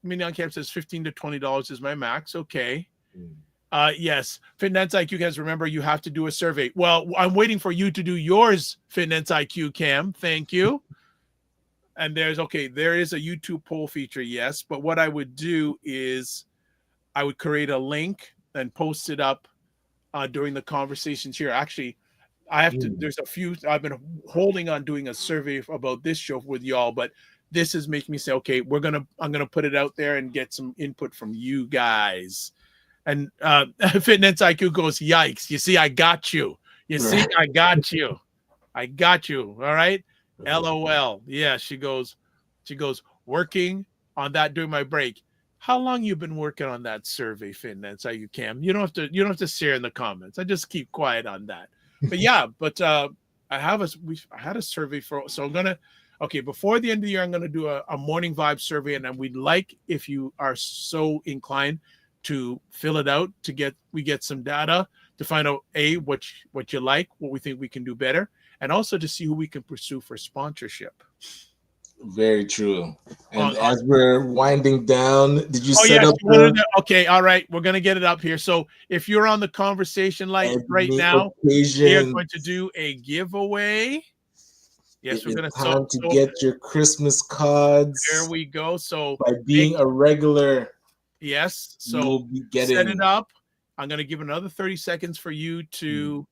Minion Camp says $15 to $20 is my max. Okay. Yes. Fitness IQ Cam, remember, you have to do a survey. Well, I'm waiting for you to do yours, Fitness IQ Cam. Thank you. And there is a YouTube poll feature, yes. But what I would do is I would create a link and post it up during the conversations here. Actually, there's a few, I've been holding on doing a survey about this show with y'all, but this is making me say, okay, I'm going to put it out there and get some input from you guys. And Fitness IQ goes, yikes. You see, I got you. I got you. I got you. All right. LOL. Yeah. She goes, working on that during my break. How long you been working on that survey, Fitness IQ Cam? You don't have to share in the comments. I just keep quiet on that. But yeah, I had a survey so I'm gonna, before the end of the year, I'm gonna do a Morning Vibe survey, and we'd like, if you are so inclined, to fill it out we get some data to find out what you like, what we think we can do better, and also to see who we can pursue for sponsorship. Very true. And as we're winding down, did you set up? Okay, all right. We're gonna get it up here. So if you're on the conversation line right now, we are going to do a giveaway. Yes, we're gonna time to get your Christmas cards. There we go. So by being a regular, yes. So you'll be getting set it up. I'm gonna give another 30 seconds for you to.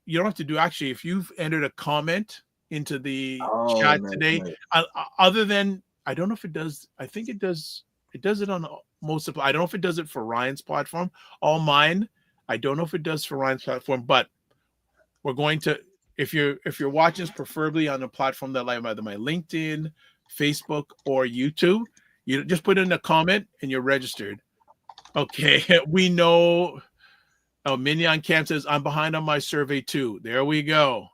You don't have to do, actually, if you've entered a comment into the chat today, other than, I don't know if it does, I think it does it on most of, I don't know if it does it for Ryan's platform. All mine, I don't know if it does for Ryan's platform, but we're going to, if you're watching this preferably on a platform that like either my LinkedIn, Facebook, or YouTube, you just put in a comment and you're registered. Okay, we know. Oh, Minion Camp says, I'm behind on my survey too. There we go.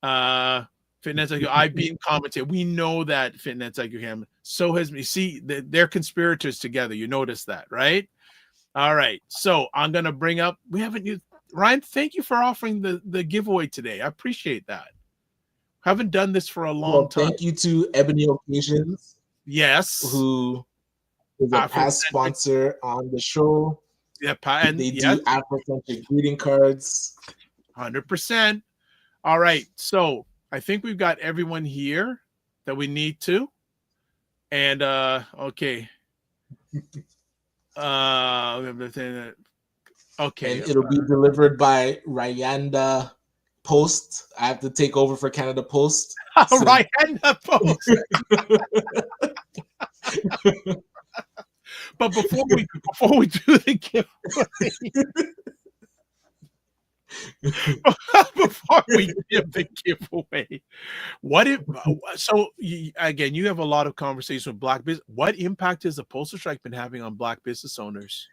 Fitness IQ, I've been commenting. We know that, Fitness IQ Cam. So has me. See, they're conspirators together. You notice that, right? All right. So I'm gonna bring up. We haven't used Ryan. Thank you for offering the giveaway today. I appreciate that. Haven't done this for a long time. Thank you to Ebony Occasions. Yes. Who is a past sponsor on the show. Yeah, and They yes, do Afrocentric greeting cards. 100%. All right, so I think we've got everyone here that we need to. And okay. Okay. And it'll be delivered by Ryanda Post. I have to take over for Canada Post. All right, and the post. But before we do the giveaway, before we give the giveaway, what if? So again, you have a lot of conversations with Black business. What impact has the postal strike been having on Black business owners?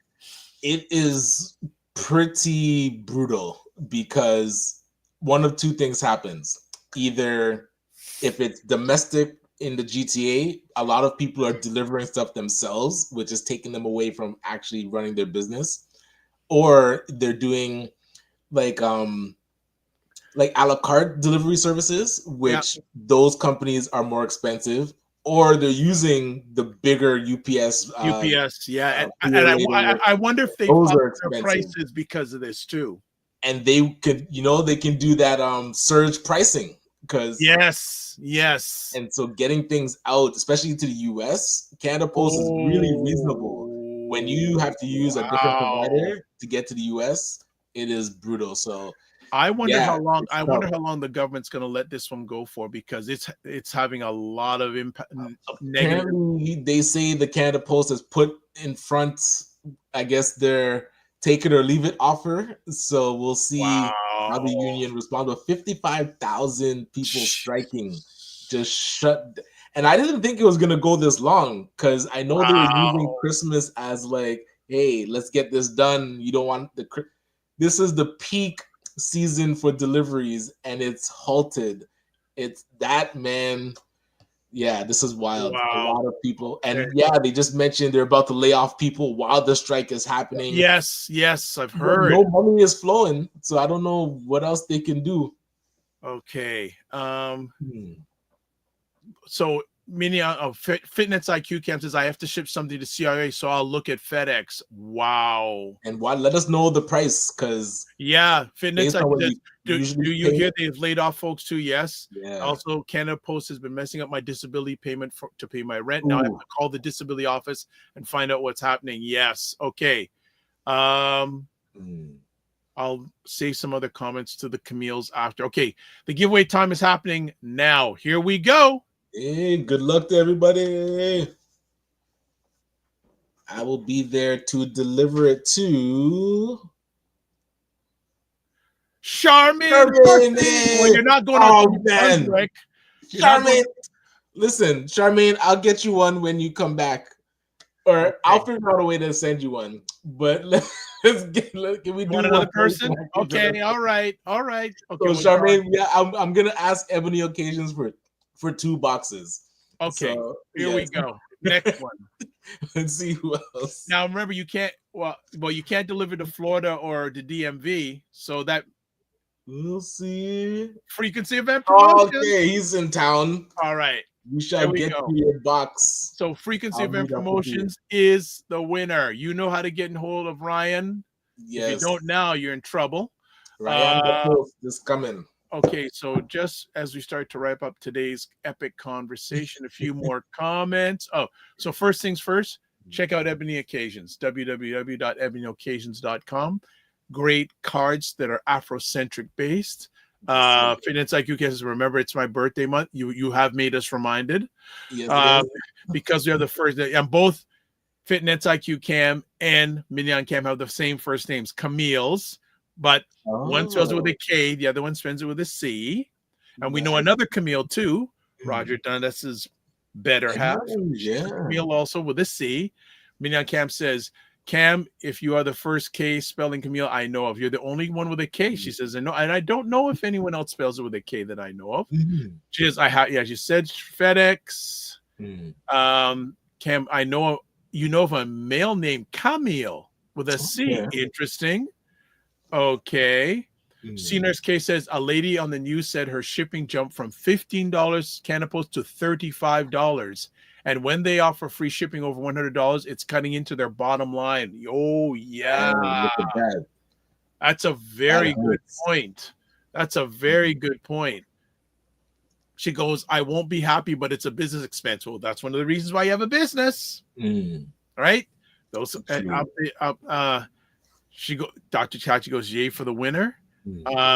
It is pretty brutal because one of two things happens. Either if it's domestic in the GTA, a lot of people are delivering stuff themselves, which is taking them away from actually running their business, or they're doing like a la carte delivery services, which those companies are more expensive, or they're using the bigger UPS. Yeah, and I wonder if they those upped are their expensive. prices because of this too. And they could, they can do that surge pricing because yes. And so getting things out, especially to the US, Canada Post is really reasonable. When you have to use a different provider to get to the US, it is brutal. So I wonder how long the government's going to let this one go for, because it's having a lot of impact. Apparently, they say the Canada Post has put in front, I guess, their take it or leave it offer. So we'll see how the union responds. But 55,000 people striking just shut. And I didn't think it was going to go this long, because I know they were using Christmas as like, hey, let's get this done. You don't want this is the peak season for deliveries, and it's halted. It's that, man. Yeah, this is wild. A lot of people. And they just mentioned they're about to lay off people while the strike is happening. Yes, I've heard. No money is flowing, so I don't know what else they can do. Okay. So Fitness IQ Camp says I have to ship something to CRA, so I'll look at FedEx. Wow. And let us know the price, because Fitness IQ says, do you hear they've laid off folks too? Yes. Yeah. Also, Canada Post has been messing up my disability payment to pay my rent. Now I have to call the disability office and find out what's happening. Yes. Okay. I'll save some other comments to the Camille's after. Okay. The giveaway time is happening now. Here we go. Hey, good luck to everybody. I will be there to deliver it to Charmaine. Well, you're not going on. Man. Charmaine. Listen, Charmaine, I'll get you one when you come back. Or I'll figure out a way to send you one. But can we do another person? Okay, all right. Okay, so Charmaine, I'm gonna ask Ebony Occasions for 2 boxes. Okay, so, here we go. Next one. Let's see who else. Now remember, you can't you can't deliver to Florida or the DMV, so that we'll see. Frequency event promotion. Okay, he's in town. All right. We shall get to your box. So Frequency Event Promotions is the winner. You know how to get in hold of Ryan. Yes. If you don't now, you're in trouble. Ryan the Post is coming. Okay, so just as we start to wrap up today's epic conversation, a few more comments. So first things first, check out Ebony Occasions, www.ebonyoccasions.com. Great cards that are Afrocentric based. Fitness IQ says, remember, it's my birthday month. You have made us reminded. Yes, because we are the first, and both Fitness IQ Cam and Mignon Cam have the same first names, Camille's. But one spells it with a K, the other one spells it with a C. And we know another Camille too, Roger Dundas' better half. Yeah. Camille also with a C. Mignon Cam says, Cam, if you are the first K spelling Camille I know of, you're the only one with a K. She says, and I don't know if anyone else spells it with a K that I know of. She says, she said FedEx. Cam, I know you know of a male named Camille with a C. Interesting. Okay. C-Nurse K says a lady on the news said her shipping jumped from $15 Canada Post to $35. And when they offer free shipping over $100, it's cutting into their bottom line. Oh, yeah. Look at that. That's a very That good hurts. point. That's a very good point. She goes, I won't be happy, but it's a business expense. Well, that's one of the reasons why you have a business, right? Those, Dr. Chachi goes, yay for the winner.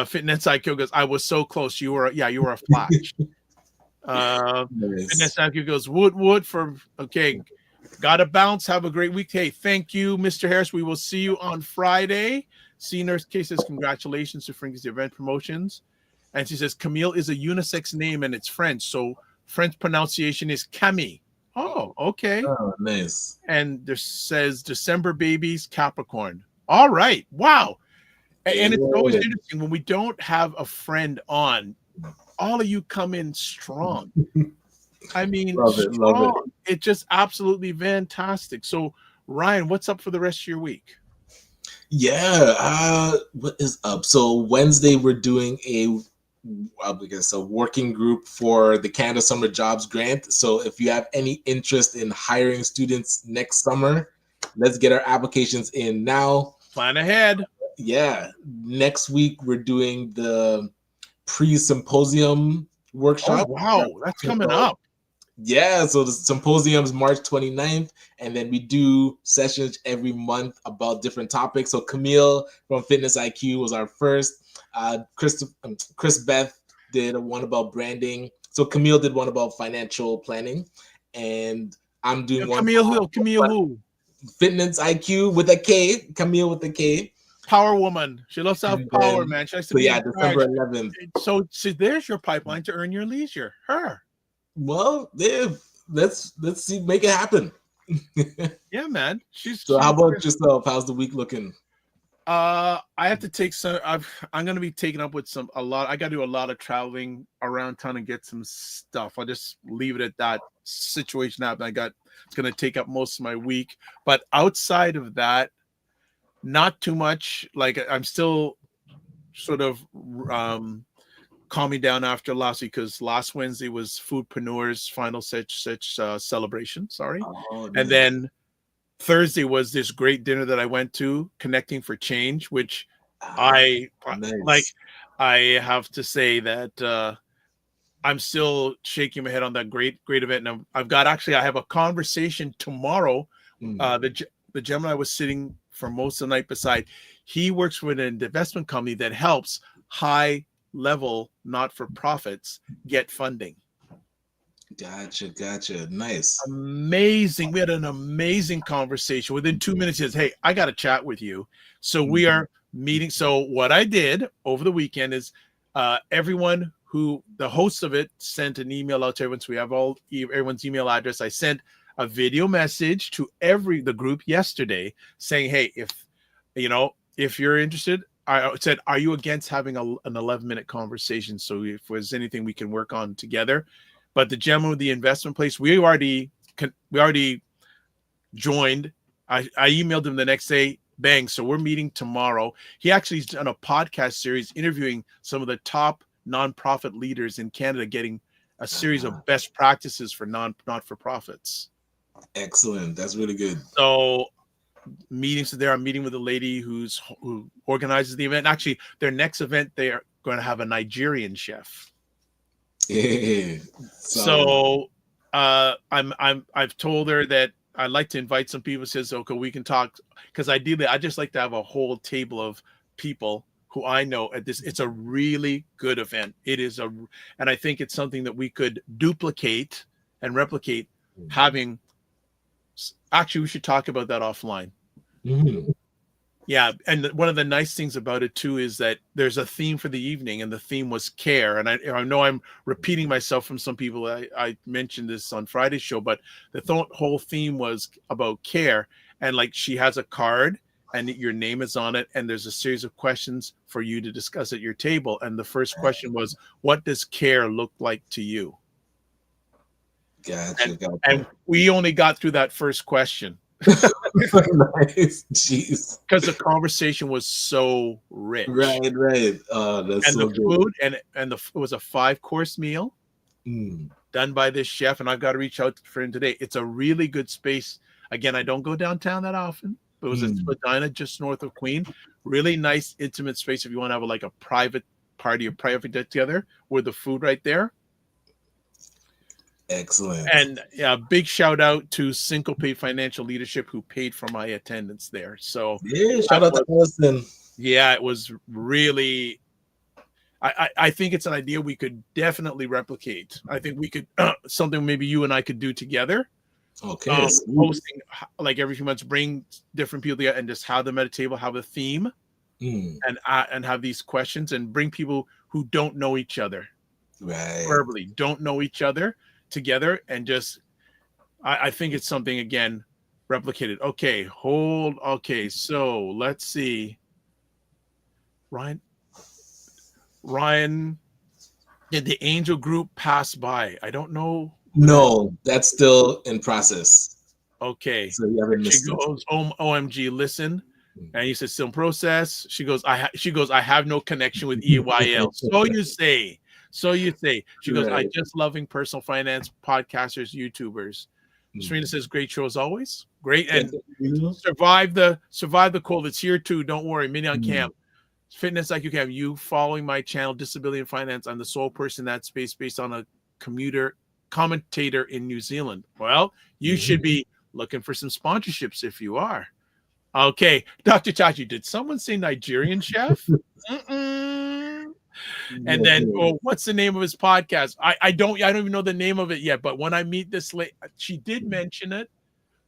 Fitness IQ goes, I was so close. You were a flash. Fitness IQ goes, wood from, okay, gotta bounce. Have a great week. Hey, thank you, Mr. Harris. We will see you on Friday. C Nurse K says, congratulations to Frankie's Event Promotions. And she says, Camille is a unisex name and it's French. So French pronunciation is Camille. Oh, okay. Oh, nice. And there says December babies, Capricorn. All right. Wow. And it's always interesting when we don't have a friend on, all of you come in strong. I mean, love it. It's just absolutely fantastic. So, Ryan, what's up for the rest of your week? Yeah, what is up? So Wednesday we're doing a working group for the Canada Summer Jobs Grant. So if you have any interest in hiring students next summer, let's get our applications in now. Plan ahead. Yeah. Next week we're doing the pre-symposium workshop. Oh, wow, that's coming up. Yeah, so the symposium's March 29th, and then we do sessions every month about different topics. So Camille from Fitness IQ was our first. Chris Beth did one about branding. So Camille did one about financial planning, and I'm doing one. Camille who? Fitness IQ with a K. Camille with a K. Power woman. She loves to have power, man. She likes to be December 11th. So there's your pipeline to earn your leisure. Her. Well, yeah, let's see, make it happen. Yeah, man. So how about yourself? How's the week looking? I have to take some. I'm gonna be taken up with a lot. I gotta do a lot of traveling around town and get some stuff. I'll just leave it at that. Situation happened. It's gonna take up most of my week. But outside of that, not too much. Like I'm still sort of calming down after last week because last Wednesday was Foodpreneurs final such celebration. Sorry, and then Thursday was this great dinner that I went to, Connecting for Change, which nice. I have to say that I'm still shaking my head on that great event. And I have a conversation tomorrow. The gentleman I was sitting for most of the night beside, he works with an investment company that helps high level not-for-profits get funding. Gotcha. Nice. Amazing. We had an amazing conversation. Within 2 minutes, he says, hey, I got to chat with you. So we are meeting. So what I did over the weekend is everyone who the host of it sent an email out to everyone. So we have everyone's email address. I sent a video message to the group yesterday saying, hey, if you're interested, I said, are you against having an 11-minute conversation? So if there's anything we can work on together. But the gentleman with the investment place, we already joined. I emailed him the next day. Bang. So we're meeting tomorrow. He actually's done a podcast series interviewing some of the top nonprofit leaders in Canada, getting a series of best practices for not-for-profits. Excellent. That's really good. So meetings there. I'm meeting with a lady who organizes the event. Actually, their next event, they are going to have a Nigerian chef. Yeah. So I've told her that I'd like to invite some people. Says, okay, we can talk, because ideally I just like to have a whole table of people who I know at this. It's a really good event. And I think it's something that we could duplicate and replicate. Actually, we should talk about that offline. Yeah, and one of the nice things about it too is that there's a theme for the evening, and the theme was care. And I know I'm repeating myself from some people. I mentioned this on Friday's show, but the whole theme was about care. And like, she has a card, and your name is on it, and there's a series of questions for you to discuss at your table. And the first question was, what does care look like to you? Gotcha. And we only got through that first question. Nice. Jeez. Because the conversation was so rich. Right. That's and so the good. food, and it was a 5-course meal. done by this chef, and I've got to reach out for him today. It's a really good space. Again, I don't go downtown that often. But it was a Spadina just north of Queen. Really nice, intimate space if you want to have like a private party or private get together with the food right there. Excellent. And yeah, big shout out to Syncopate Financial Leadership who paid for my attendance there. So yeah, shout out to Allison. Yeah, it was really. I think it's an idea we could definitely replicate. I think we could something maybe you and I could do together. Okay. Hosting like every few months, bring different people together and just have them at a table, have a theme, and have these questions, and bring people who don't know each other, right? Verbally don't know each other together, and just I think it's something again replicated. Okay, so let's see. Ryan, did the Angel Group pass by? I don't know. No, that's still in process. Okay. So you haven't missed she goes, OMG, listen. And he says, still in process. She goes, I have no connection with EYL. So you say. She goes, I just loving personal finance podcasters, YouTubers. Serena says, great show as always. Great. And survive the cold. It's here too. Don't worry. Mini on camp. Fitness like you can. You following my channel, Disability and Finance. I'm the sole person in that space based on a commentator in New Zealand. Well, you should be looking for some sponsorships if you are. Okay, Dr. Chachi, did someone say Nigerian chef? And then, what's the name of his podcast? I don't even know the name of it yet. But when I meet this lady, she did mention it,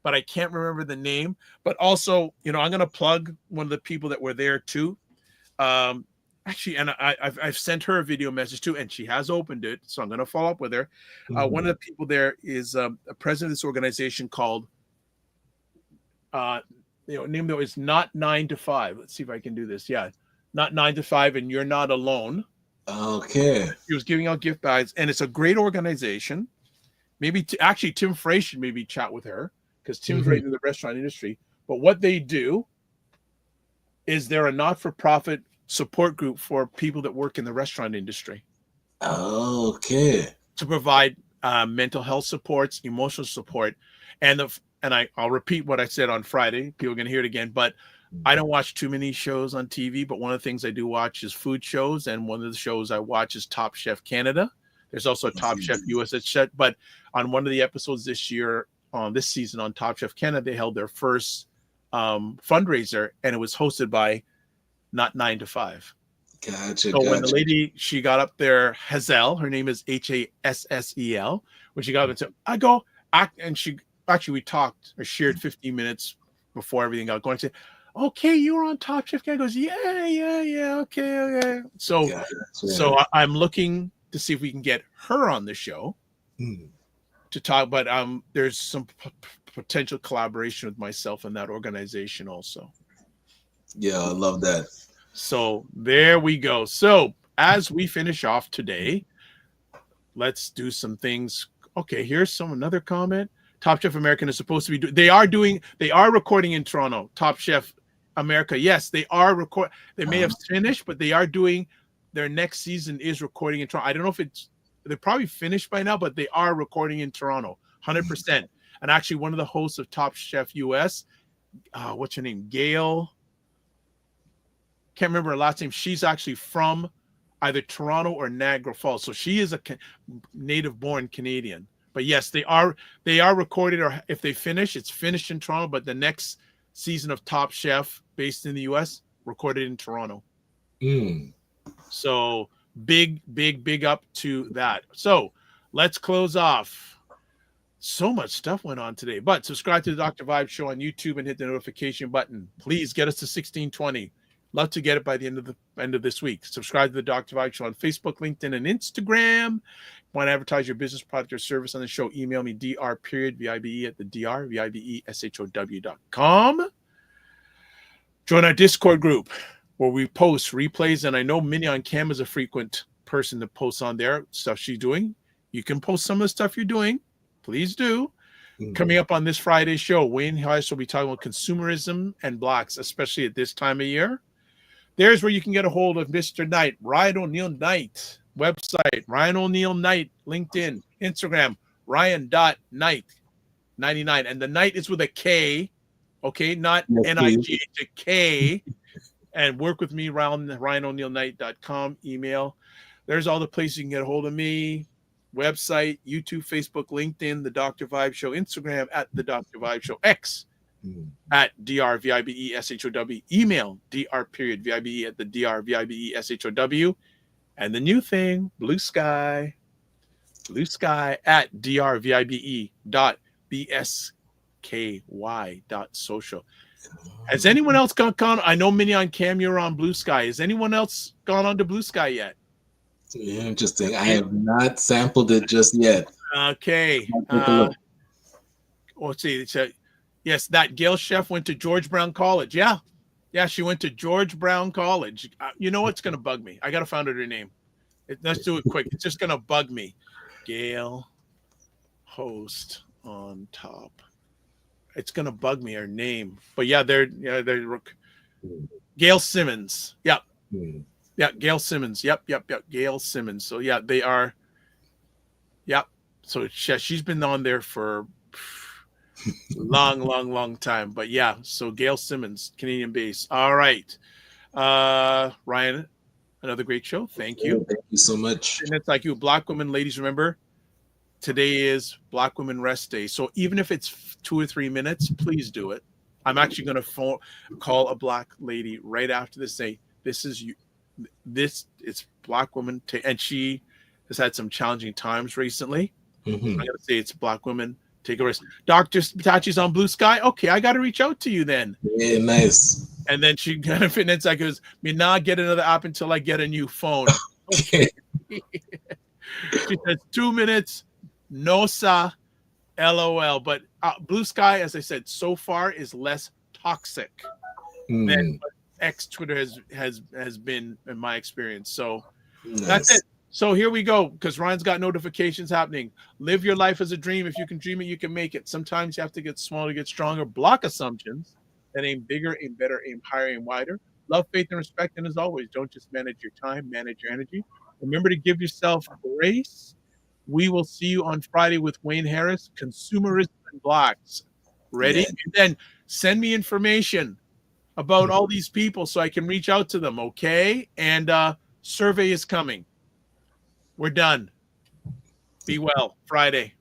but I can't remember the name. But also, I'm going to plug one of the people that were there too. Actually, and I've sent her a video message too, and she has opened it, so I'm going to follow up with her. One of the people there is a president of this organization called, name though is Not 9 to 5. Let's see if I can do this. Yeah, Not 9 to 5, and You're Not Alone. Okay. He was giving out gift bags, and it's a great organization. Maybe actually Tim Frey should maybe chat with her because Tim's right in the restaurant industry. But what they do is they're a not-for-profit support group for people that work in the restaurant industry. Okay. To provide mental health supports, emotional support, and I'll repeat what I said on Friday. People are going to hear it again, but I don't watch too many shows on TV. But one of the things I do watch is food shows, and one of the shows I watch is Top Chef Canada. There's also Top Chef US. But on one of the episodes this season on Top Chef Canada, they held their first fundraiser, and it was hosted by Not 9 to 5. Gotcha. When the lady, she got up there, Hazel, her name is Hassel. When she got up and said, we talked or shared 15 minutes before everything got going. I said, okay, you were on Top Chef. Guy goes, yeah, okay. So I'm looking to see if we can get her on the show to talk, but there's some potential collaboration with myself and that organization also. Yeah, I love that. So there we go. So as we finish off today, let's do some things. Okay, here's another comment. Top Chef American is supposed to be they are recording in Toronto. Top Chef America. Yes, they are recording. They may have finished, but they are doing their next season is recording in Toronto. I don't know if they're probably finished by now, but they are recording in Toronto, 100%. And actually one of the hosts of Top Chef US, what's her name? Gail. Can't remember her last name. She's actually from either Toronto or Niagara Falls. So she is a native born Canadian. But yes, they are recorded, or if they finish, it's finished in Toronto, but the next season of Top Chef based in the US recorded in Toronto. So big up to that. So let's close off. So much stuff went on today, but subscribe to the Dr. Vibe Show on YouTube and hit the notification button. Please get us to 1620. Love to get it by the end of this week. Subscribe to the Dr. Vibe Show on Facebook, LinkedIn, and Instagram. Want to advertise your business, product, or service on the show? Email me dr.vibe@vibe.show.com. Join our Discord group where we post replays, and I know Minnie on Cam is a frequent person to post on there stuff she's doing. You can post some of the stuff you're doing. Please do. Coming up on this Friday show, Wayne Heiss will be talking about consumerism and blacks, especially at this time of year. There's where you can get a hold of Mr. Knight, Ryan O'Neill Knight website, Ryan O'Neill Knight, LinkedIn. Instagram, Ryan.Knight99. And the Knight is with a K, okay? Not Yes, N-I-G-H, a K. And work with me around RyanO'NeillKnight.com, email. There's all the places you can get a hold of me. Website, YouTube, Facebook, LinkedIn, The Dr. Vibe Show, Instagram at The Dr. Vibe Show, X at DRVIBESHOW, email DR.VIBE at the DRVIBESHOW, and the new thing, Blue Sky at DRVIBE.BSKY.social. Has anyone else gone? I know Mignon Cam, you're on Blue Sky. Has anyone else gone on to Blue Sky yet? Interesting. I have not sampled it just yet. Okay. Let's see. Yes, that Gail Chef went to George Brown College. Yeah, she went to George Brown College. You know what's going to bug me? I got to find out her name. Let's do it quick. It's just going to bug me. Gail, host on top. It's going to bug me, her name. But yeah, they're Gail Simmons. Yep. Yeah, Gail Simmons. Yep. Gail Simmons. So yeah, they are. Yep. So she's been on there for long time. But yeah, so Gail Simmons, Canadian base. All right. Ryan, another great show. Thank you. Thank you so much. And it's like you, Black women, ladies, remember, today is Black Women Rest Day. So even if it's 2 or 3 minutes, please do it. I'm actually going to call a Black lady right after this. Say, this is you. This it's Black woman, and she has had some challenging times recently. I'm going to say it's Black women. Take a risk. Dr. Tachi's on Blue Sky. Okay, I got to reach out to you then. Yeah, nice. And then she kind of fits like goes, me not get another app until I get a new phone. Okay. She says 2 minutes, no sa, LOL. But Blue Sky, as I said, so far is less toxic than X Twitter has been in my experience. So that's it. So here we go, because Ryan's got notifications happening. Live your life as a dream. If you can dream it, you can make it. Sometimes you have to get smaller to get stronger. Block assumptions and aim bigger, aim better, aim higher, aim wider. Love, faith, and respect. And as always, don't just manage your time, manage your energy. Remember to give yourself grace. We will see you on Friday with Wayne Harris, Consumerism and Blacks. Ready? Yeah. And then send me information about all these people so I can reach out to them, okay? And survey is coming. We're done. Be well. Friday.